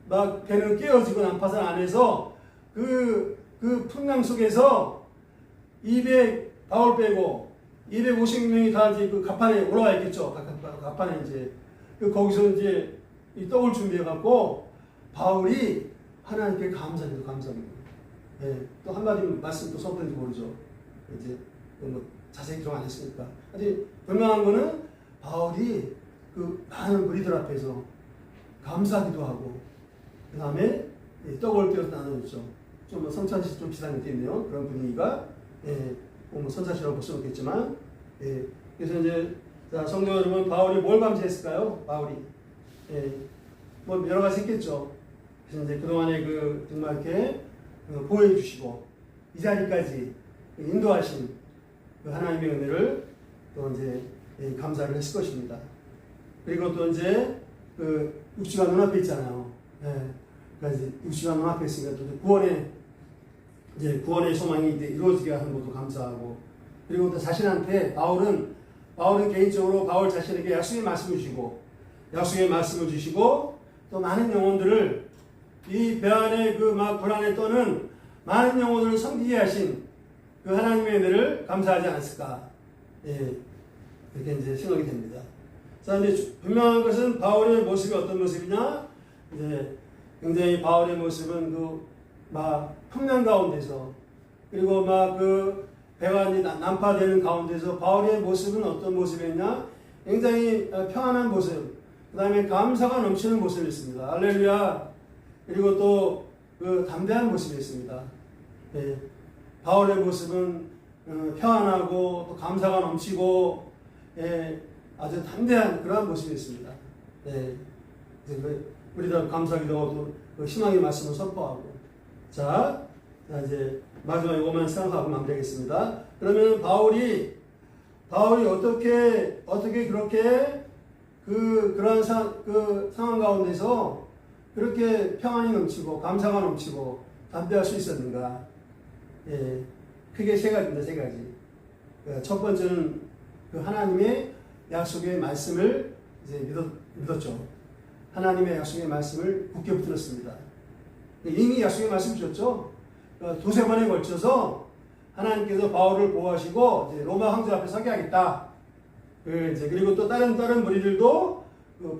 막 배는 깨어지고 난파선 안에서 그 풍랑 속에서 바울 빼고 250명이 다 이제 그 갑판에 올라와 있겠죠. 갑판에 이제 거기서 이제 이 떡을 준비해 갖고 바울이 하나님께 감사기도. 또 한마디 말씀 또 썼던지 모르죠. 이제 자세히 기록 안 했으니까. 아주 분명한 거는 바울이 그 많은 무리들 앞에서 감사기도 하고 그 다음에 떡을 떼어서 나눠줬죠. 좀 성찬식 좀 비슷한 느낌이네요. 그런 분위기가 선사시라고 볼 수는 없겠지만 그래서 이제 성도 여러분 바울이 뭘 감사했을까요? 바울이 뭐 여러 가지 했겠죠. 그래서 이제 그동안에 정말 이렇게 보호해 주시고 이 자리까지 인도하신 그 하나님의 은혜를 또 이제 감사를 했을 것입니다. 그리고 또 이제 육지가 눈앞에 있잖아요. 그러니까 이제 육지가 눈앞에 있으니까 또 구원의 소망이 이제 이루어지게 하는 것도 감사하고 그리고 또 자신한테 바울은 개인적으로 바울 자신에게 약속의 말씀을 주시고 또 많은 영혼들을 이 배 안에 막 고난에 떠는 많은 영혼들을 섬기게 하신 그 하나님의 은혜를 감사하지 않았을까? 이렇게 이제 생각이 됩니다. 자, 이제 분명한 것은 바울의 모습이 어떤 모습이냐? 이제 굉장히 바울의 모습은 풍랑 가운데서 그리고 배가 난파되는 가운데서 바울의 모습은 어떤 모습이었냐? 굉장히 평안한 모습, 그 다음에 감사가 넘치는 모습이었습니다. 할렐루야. 그리고 또 담대한 모습이었습니다. 바울의 모습은 평안하고 또 감사가 넘치고 아주 담대한 그러한 모습이었습니다. 우리도 감사기도 하고 희망의 말씀을 선포하고 자 이제 마지막 이것만 생각하고 마무리하겠습니다. 그러면 바울이 바울이 어떻게 그렇게 그러한 상황 가운데서 그렇게 평안이 넘치고 감사가 넘치고 담대할 수 있었는가? 예, 크게 세 가지입니다. 세 가지. 첫 번째는 그 하나님의 약속의 말씀을 이제 믿었죠. 하나님의 약속의 말씀을 굳게 붙들었습니다. 이미 약속의 말씀 주셨죠. 두세 번에 걸쳐서 하나님께서 바울을 보호하시고 이제 로마 황제 앞에 서게 하겠다. 그리고 또 다른 무리들도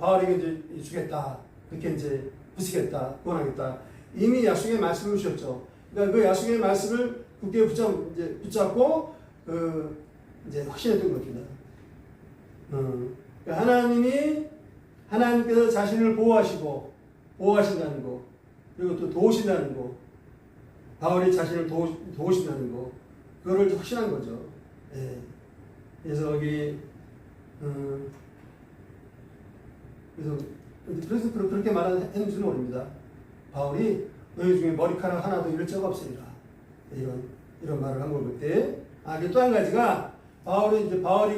바울에게 이제 주겠다. 그렇게 이제 부시겠다, 구원하겠다. 이미 약속의 말씀을 주셨죠. 그러니까 그 약속의 말씀을 굳게 붙잡고 이제 확신했던 겁니다. 그러니까 하나님께서 자신을 보호하신다는 거, 그리고 또 도우신다는 거, 바울이 자신을 도우신다는 거, 그거를 확신한 거죠. 예. 그래서 여기 그래서 그렇게 말했는지는 모릅니다. 바울이 너희 중에 머리카락 하나도 잃을 적 없으리라. 이런 말을 한 걸 볼 때. 또 한 가지가 바울이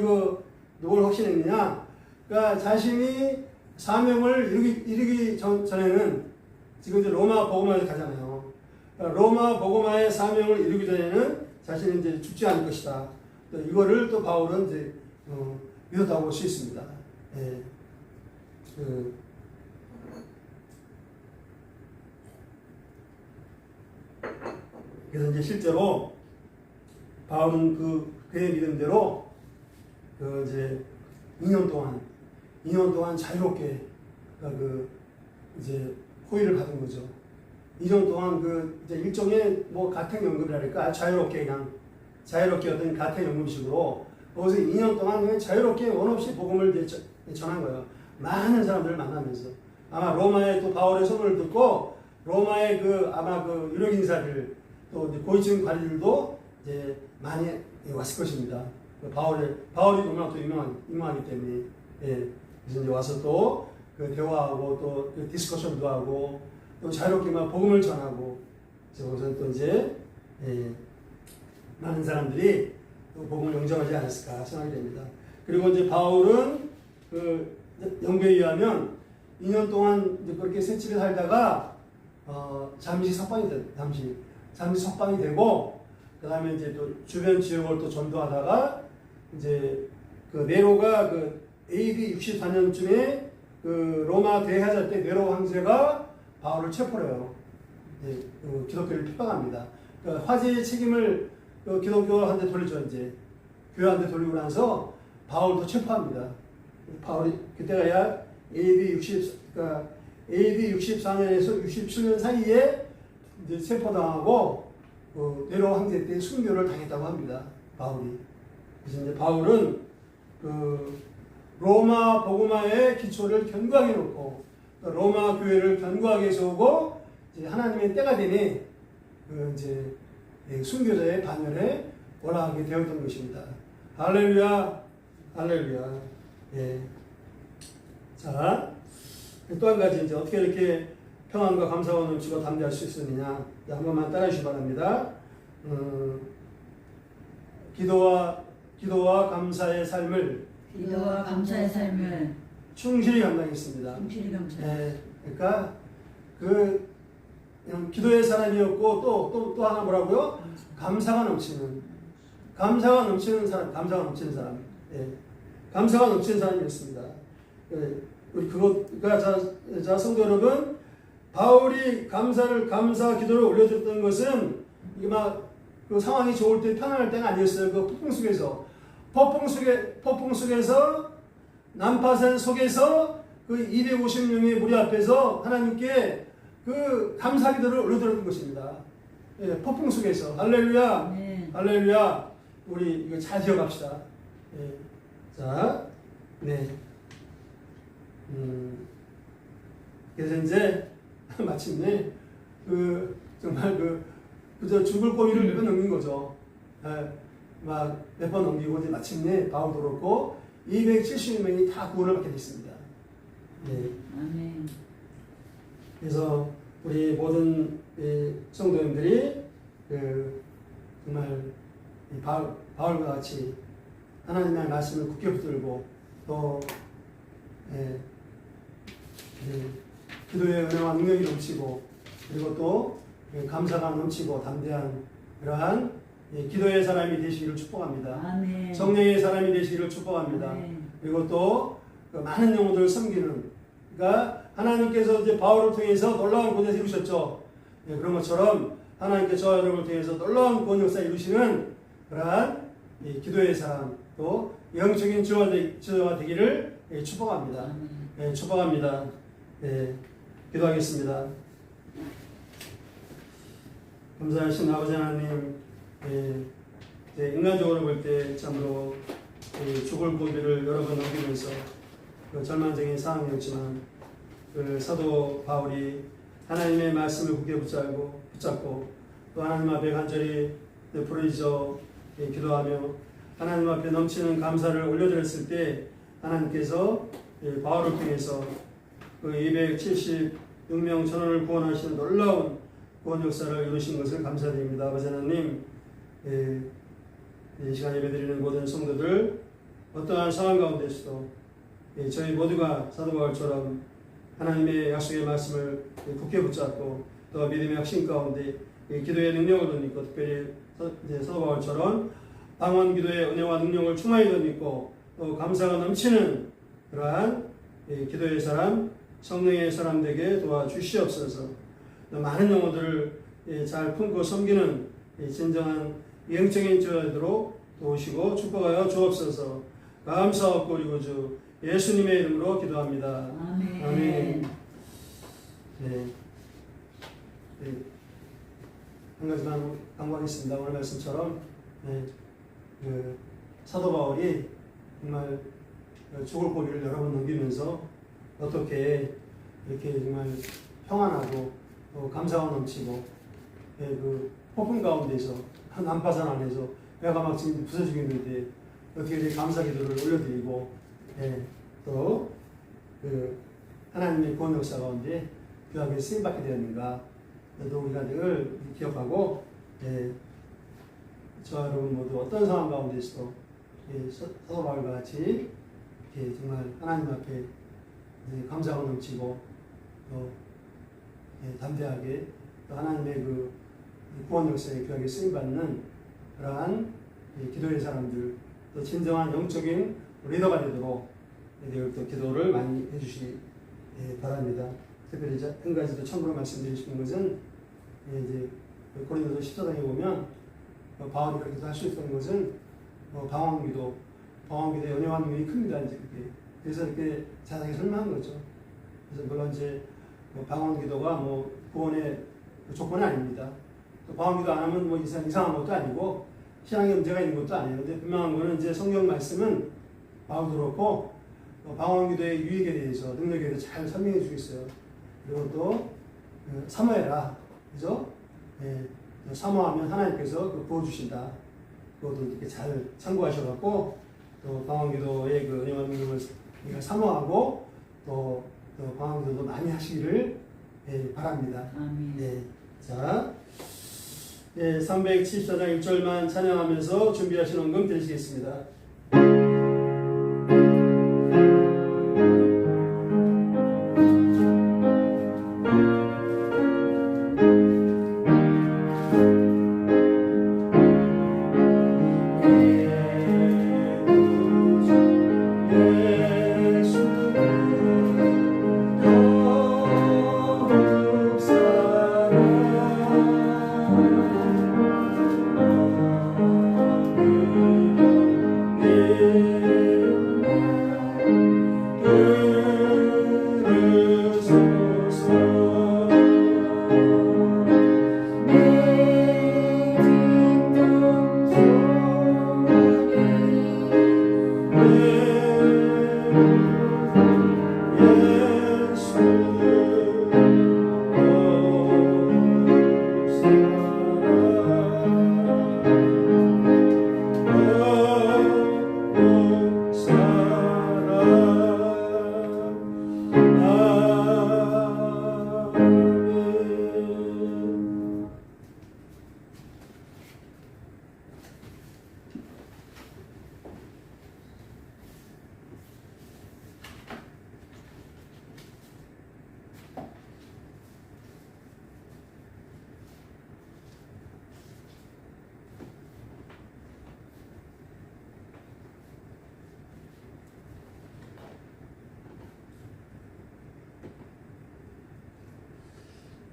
뭘 확신했느냐? 그러니까 자신이 사명을 이루기 전에는 지금 이제 로마 복음화에 가잖아요. 그러니까 로마 복음화의 사명을 이루기 전에는 자신은 이제 죽지 않을 것이다. 이거를 또 바울은 이제 믿었다고 볼 수 있습니다. 예. 그래서 이제 실제로 바울은 그의 믿음대로 이제 2년 동안 자유롭게 이제 호의를 받은 거죠. 2년 동안 이제 일종의 가택연금이랄까 자유롭게 어떤 가택연금식으로 거기서 2년 동안 그냥 자유롭게 원 없이 복음을 이제 전한 거예요. 많은 사람들을 만나면서 아마 로마의 또 바울의 소문을 듣고 로마의 아마 유력 인사들 또 고위층 관리들도 이제 많이 왔을 것입니다. 바울이 너무나 또 유명하기 때문에 그래서 이제 와서 또 대화하고 또 디스커션도 하고 또 자유롭게 막 복음을 전하고 거기서 또 이제 많은 사람들이 또 복음을 영접하지 않았을까 생각이 됩니다. 그리고 이제 바울은 연구에 의하면 2년 동안 이제 그렇게 새집에 살다가 잠시 석방이 되고 그 다음에 이제 또 주변 지역을 또 전도하다가 이제 네로가 AD 64년쯤에 로마 대해자 때 네로 황제가 바울을 체포를 해요. 기독교를 핍박합니다. 화제의 책임을 기독교한테 돌리죠. 이제 교회한테 돌리고 나서 바울도 체포합니다. 바울이 그때가 약 AD 64년에서 67년 사이에 이제 체포당하고 네로 황제 때 순교를 당했다고 합니다. 바울이. 그래서 이제 바울은 로마 복음화의 기초를 견고하게 놓고 로마 교회를 견고하게 세우고 이제 하나님의 때가 되니 이제 순교자의 반열에 올라가게 되었던 것입니다. 할렐루야, 할렐루야. 예. 자, 또 한 가지 이제 어떻게 이렇게 평안과 감사가 넘치고 담대할 수 있었느냐? 한 번만 따라해 주시기 바랍니다. 기도와 감사의 삶을 충실히 감당했습니다. 예, 그러니까 그냥 기도의 사람이었고 또 하나 뭐라고요? 감사가 넘치는 사람, 예, 감사가 넘치는 사람이었습니다. 예, 우리 그러니까 자 성도 여러분, 바울이 감사 기도를 올려드렸던 것은 이게 그 상황이 좋을 때 편안할 때가 아니었어요. 폭풍 속에서 난파선 속에서 250명의 무리 앞에서 하나님께 감사 기도를 올려드렸던 것입니다. 예, 폭풍 속에서 할렐루야, 네. 할렐루야. 우리 이거 잘 기억합시다. 예. 자, 네. 그래서 이제 마침내 정말 그저 죽을 고비를 몇 번 넘긴 거죠. 막 몇 번 넘기고 이제 마침내 바울도 그렇고 270명이 다 구원을 받게 됐습니다. 네. 아멘. 그래서 우리 모든 성도님들이 정말 바울과 같이 하나님의 말씀을 굳게 붙들고 또 기도의 은혜와 능력이 넘치고 그리고 또 감사가 넘치고 담대한 그러한 기도의 사람이 되시기를 축복합니다. 아멘. 성령의 사람이 되시기를 축복합니다. 아멘. 그리고 또 많은 영혼들을 섬기는, 그러니까 하나님께서 이제 바울을 통해서 놀라운 구원을 이루셨죠. 그런 것처럼 하나님께 저와 여러분을 통해서 놀라운 구원 역사 이루시는 그러한 기도의 사람, 또 영적인 지도가 되기를 축복합니다. 축복합니다. 기도하겠습니다. 감사하신 아버지 하나님, 인간적으로 볼 때 참으로 죽을 고비를 여러 번 넘기면서 그 절망적인 상황이었지만 그 사도 바울이 하나님의 말씀을 굳게 붙잡고 또 하나님 앞에 간절히 부르짖어 기도하며 하나님 앞에 넘치는 감사를 올려드렸을 때 하나님께서 바울을 통해서 그 276명 전원을 구원하시는 놀라운 구원 역사를 이루신 것을 감사드립니다. 아버지 하나님, 이 시간 예배드리는 모든 성도들 어떠한 상황 가운데서도 저희 모두가 사도 바울처럼 하나님의 약속의 말씀을 굳게 붙잡고 또 믿음의 확신 가운데 기도의 능력을 덧입고 특별히 사도 바울처럼 방언 기도의 은혜와 능력을 충만히 덧입고 또 감사가 넘치는 그러한 기도의 사람, 성령의 사람 되게 도와주시옵소서. 많은 영혼들을 잘 품고 섬기는 진정한 영적인 자들로 도우시고 축복하여 주옵소서. 감사하고 그리고 주 예수님의 이름으로 기도합니다. 아멘. 아멘. 한 가지만 강조하겠습니다. 오늘 말씀처럼 그 사도 바울이 정말 죽을 고비를 여러 번 넘기면서 어떻게 이렇게 정말 평안하고 또 감사가 넘치고 그 폭풍 가운데서 난파선 안에서 배가 막 지금 부서지고 있는데 어떻게 이렇게 감사 기도를 올려드리고 또 그 하나님의 구원 역사 가운데 귀하게 쓰임받게 되었는가 또 우리가 늘 기억하고 저와 여러분 모두 어떤 상황 가운데서도 사도 바울과 같이 정말 하나님 앞에 감사가 넘치고 또 담대하게 또 하나님의 그 구원 역사에 귀하게 쓰임받는 그러한 기도의 사람들, 또 진정한 영적인 리더가 되도록 내일 또 기도를 많이 해주시기 바랍니다. 특별히 한 가지 더 참고로 말씀드리고 싶은 것은 이제 고린도서 14장에 보면 바울이 그렇게 할 수 있었던 것은 방황기도의 은혜와 능력이 큽니다. 이제 그게 그래서 이렇게 자세하게 설명한 거죠. 그래서 물론 이제 방황기도가 구원의 조건이 아닙니다. 또 방황기도 안 하면 이상한 것도 아니고 신앙에 문제가 있는 것도 아니에요. 근데 분명한 거는 이제 성경 말씀은 바울도 그렇고 방황기도의 유익에 대해서 능력에 대해서 잘 설명해 주겠어요. 그리고 또 사모해라, 그죠? 사모하면 하나님께서 부어주신다. 그것도 이렇게 잘 참고하셔갖고 또 방황기도의 그 은혜와 능력을 우리가 사모하고 또 방황기도도 많이 하시기를 바랍니다. 아멘. 자, 374장 1절만 찬양하면서 준비하신 원금 드리시겠습니다.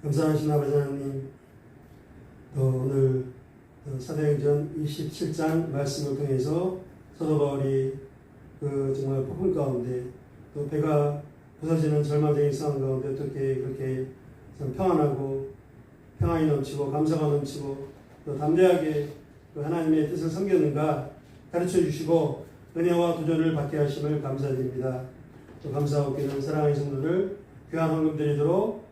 감사하신 아버지 하나님, 또 오늘 사도행전 27장 말씀을 통해서 사도 바울이 그 정말 폭풍 가운데 또 배가 부서지는 절망적인 상황 가운데 어떻게 그렇게 참 평안하고 평안이 넘치고 감사가 넘치고 또 담대하게 그 하나님의 뜻을 섬겼는가 가르쳐 주시고 은혜와 도전을 받게 하심을 감사드립니다. 또 감사하옵기는 사랑하는 성도들 귀한 헌금 드리도록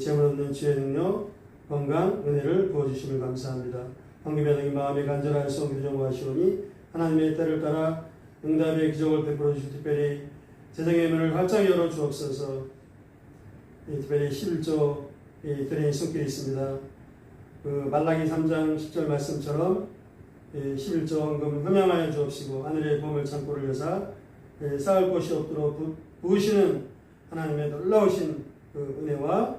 재물 얻는 지혜 능력 건강 은혜를 부어주심을 감사합니다. 황금의 등이 마음에 간절하여서 기도정하시오니 하나님의 때를 따라 응답의 기적을 베풀어 주시고 특별히 재정의 문을 활짝 열어 주옵소서. 특별히 11조 드리는 손길이 있습니다. 그 말라기 3장 10절 말씀처럼 11조 헌금 흠양하여 주옵시고 하늘의 봄을 창고를 여사 쌓을 곳이 없도록 부으시는 하나님의 놀라우신 그 은혜와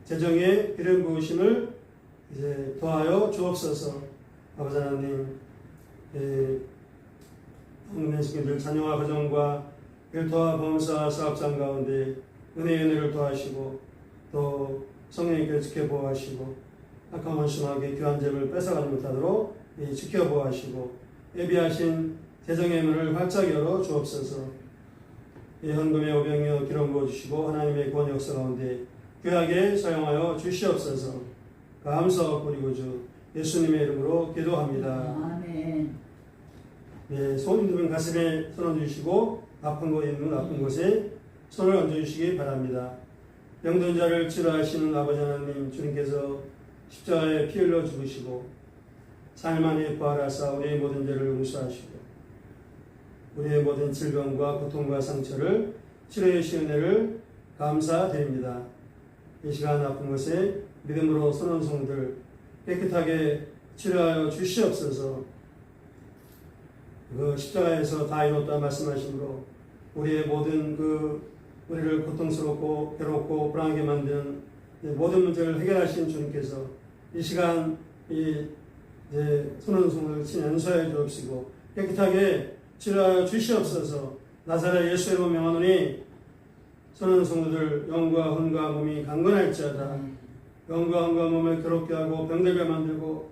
재정의 기름 부으심을 이제 더하여 주옵소서. 아버지 하나님, 헌금의 성도들 자녀와 가정과 일터와 범사 사업장 가운데 은혜를 더하시고 또 성령님께 지켜보호하시고 악한 원수마귀 교환점을 뺏어가지 못하도록 지켜보호하시고 예비하신 재정의 문을 활짝 열어 주옵소서. 헌금의 오병이어 기름 부어주시고 하나님의 구원 역사 가운데 귀하게 사용하여 주시옵소서. 감사하고 그리고 주 예수님의 이름으로 기도합니다. 아멘. 네, 손 들면 가슴에 손 얹으시고 아픈 곳 있는 아픈 곳에 손을 얹어주시기 바랍니다. 병든 자를 치료하시는 아버지 하나님, 주님께서 십자가에 피 흘려 죽으시고 3일 만에 부활하사 우리의 모든 죄를 용서하시고 우리의 모든 질병과 고통과 상처를 치료해 주신 은혜를 감사드립니다. 이 시간 아픈 곳에 믿음으로 손은 성들 깨끗하게 치료하여 주시옵소서. 그 십자가에서 다 이뤘다 말씀하시므로 우리의 모든 우리를 고통스럽고 괴롭고 불안하게 만든 모든 문제를 해결하신 주님께서 이 시간 이제 손은 성을 친히 연소해 주옵시고 깨끗하게 치료하여 주시옵소서. 나사렛 예수 이름으로 명하노니 손은 성도들 영과 혼과 몸이 강건할지어다. 영과 혼과 몸을 괴롭게 하고 병들게 만들고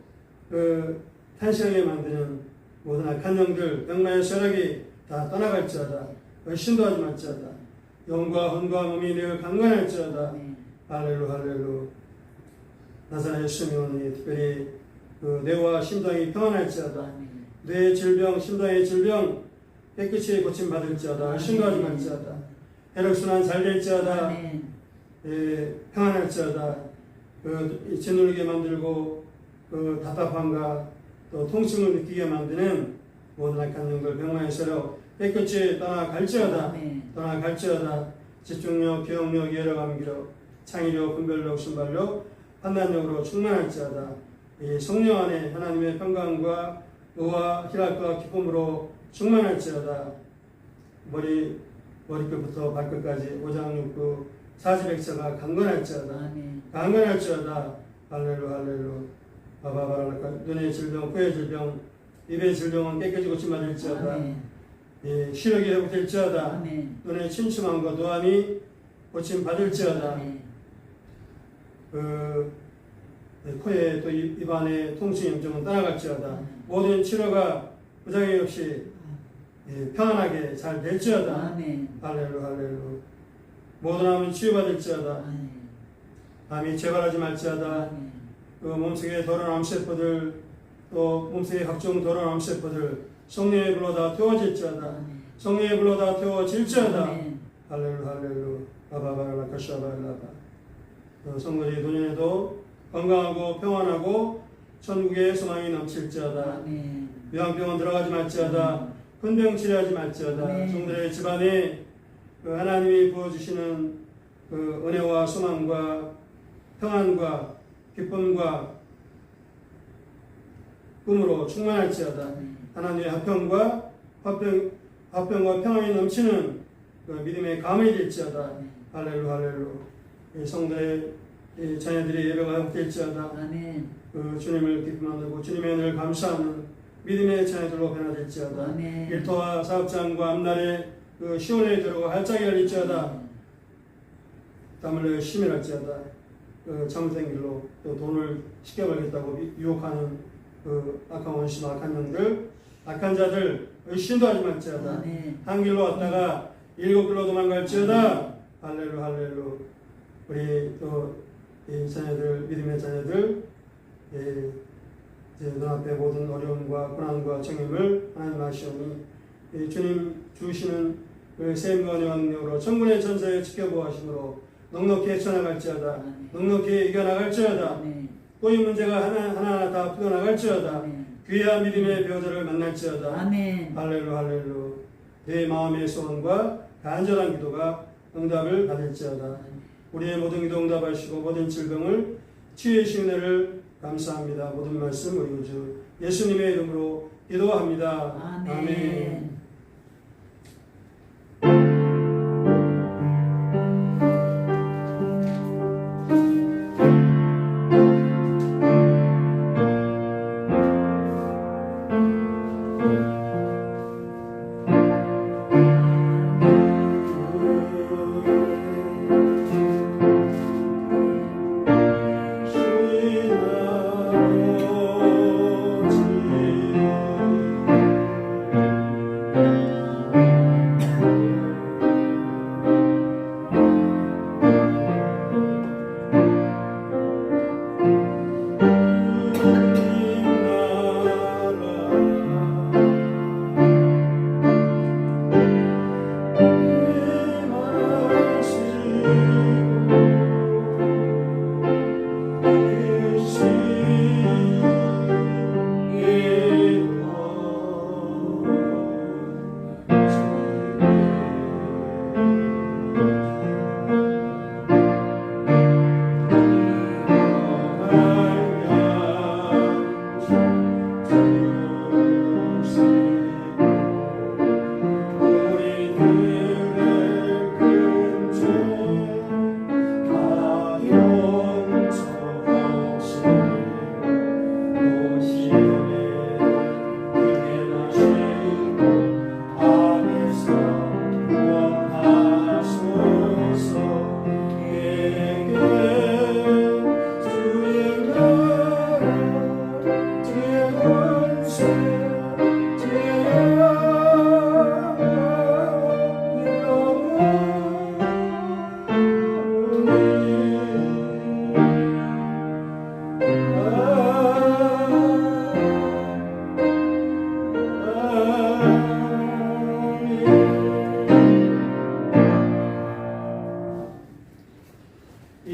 탄식하게 만드는 모든 악한 영들 병마의 쇠락이 다 떠나갈지어다. 신도하지 말지어다. 영과 혼과 몸이 늘 강건할지어다. 할렐루 할렐루. 나사렛 예수 명하노니 특별히 뇌와 심장이 평안할지어다. 뇌의 질병, 심장의 질병 깨끗이 고침받을지어다. 신도하지 말지어다. 혈액순환 잘 될지어다. 평안할지어다. 짓누르게 만들고 답답함과 또 통증을 느끼게 만드는 모든 악한 영들 병마의 세력 깨끗이 떠나갈지어다. 떠나갈지어다. 집중력, 기억력, 이해력, 암기력, 창의력, 분별력, 순발력, 판단력으로 충만할지어다. 이 성령 안에 하나님의 평강과 의와 희락과 기쁨으로 충만할지어다. 머리끝부터 발끝까지 오장육부 사지백체가 강건할지어다. 강건할지어다. 할렐루 할렐루. 바바바라카. 눈의 질병, 코의 질병, 입의 질병은 깨끗이 고침받을지어다. 시력이 회복될지어다. 눈의 침침함과 노안이 고침받을지어다. 코에 또 입안의 통증 염증은 떠나갈지어다. 모든 치료가 부작용 없이 평안하게 잘 될지어다. 할렐루 할렐루. 모든 암은 치유받을지어다. 암이 재발하지 말지어다. 몸속에 더러운 암세포들 또 몸속에 각종 더러운 암세포들 성령의 불로 다 태워질지어다. 성령의 불로 다 태워질지어다. 할렐루 할렐루. 바바바라카샤바라바. 성도들이 노년에도 건강하고 평안하고 천국의 소망이 넘칠지어다. 묘양병원 들어가지 말지어다. 큰 병 치료하지 말지어다. 성도들의 집안에 하나님이 부어주시는 은혜와 소망과 평안과 기쁨과 꿈으로 충만할지어다. 하나님의 화평과 평안이 넘치는 믿음의 가문이 될지어다. 할렐루 할렐루. 성도의 자녀들의 예배가 회복될지어다. 주님을 기쁨하고 주님의 은혜를 감사하는 믿음의 자녀들로 변화될지어다. 일터와 사업장과 앞날에 시온의 도로가 활짝 열릴지어다. 땀을 내어 심일할지어다. 잘못된 길로 또 돈을 쉽게 벌겠다고 유혹하는 악한 원수, 악한 영들, 악한 자들 의심도 말지어다. 아멘. 한 길로 왔다가 7길로 도망갈지어다. 할렐루 할렐루. 우리 또 이 자녀들, 믿음의 자녀들, 이제 눈앞에 모든 어려움과 고난과 정임을 하나님 아시오니 주님 주시는 그 셈과 은혜와 능력으로 천군의 전사에 지켜보하심으로 넉넉히 헤쳐나갈지어다. 아멘. 넉넉히 이겨나갈지어다. 아멘. 또 이 문제가 하나하나 다 풀어나갈지어다. 아멘. 귀한 믿음의 배우자를 만날지어다. 아멘. 할렐루 할렐루. 내 마음의 소원과 간절한 기도가 응답을 받을지어다. 우리의 모든 기도 응답하시고 모든 질병을 치유하신 은혜를 감사합니다. 모든 말씀 우리 주 예수님의 이름으로 기도합니다. 아멘.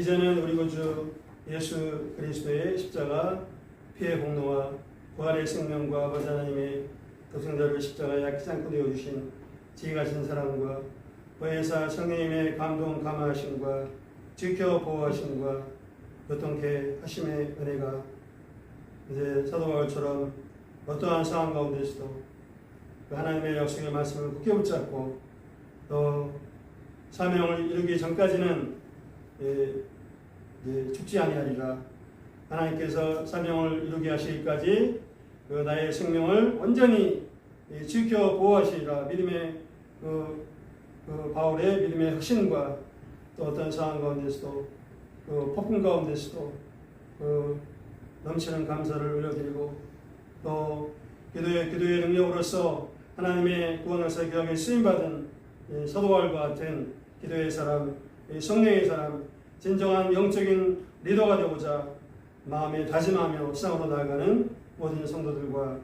이제는 우리 구주 예수 그리스도의 십자가 피의 공로와 부활의 생명과 아버지 하나님의 독생자를 십자가에 아끼지 않고 되어주신 지혜가신 사랑과 보혜사 성령님의 감동 감화하심과 지켜 보호하심과 교통케 하심의 은혜가 이제 사도 바울처럼 어떠한 상황 가운데서도 그 하나님의 약속의 말씀을 굳게 붙잡고 또 사명을 이루기 전까지는 죽지 아니하리라. 하나님께서 사명을 이루게 하시기까지 그 나의 생명을 온전히 지켜 보호하시리라. 믿음의 그 바울의 믿음의 확신과 또 어떤 상황 가운데서도 그 폭풍 가운데서도 넘치는 감사를 올려드리고 또 기도의 능력으로서 하나님의 구원을 설교하게 쓰임받은 사도 바울과 같은 기도의 사람, 성령의 사람, 진정한 영적인 리더가 되고자 마음에 다짐하며 시상으로 나아가는 모든 성도들과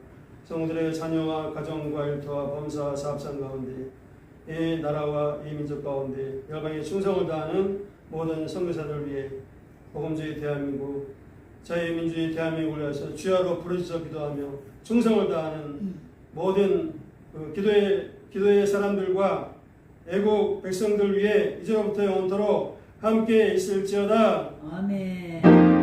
성도들의 자녀와 가정과 일터와 범사와 사업상 가운데 이 나라와 이 민족 가운데 열방에 충성을 다하는 모든 선교사들을 위해 복음주의 대한민국, 자유민주주의 대한민국을 위해서 주야로 부르짖어 기도하며 충성을 다하는 모든 기도의 사람들과 애국 백성들 위해 이제로부터 영원토록 함께 있을지어다. 아멘.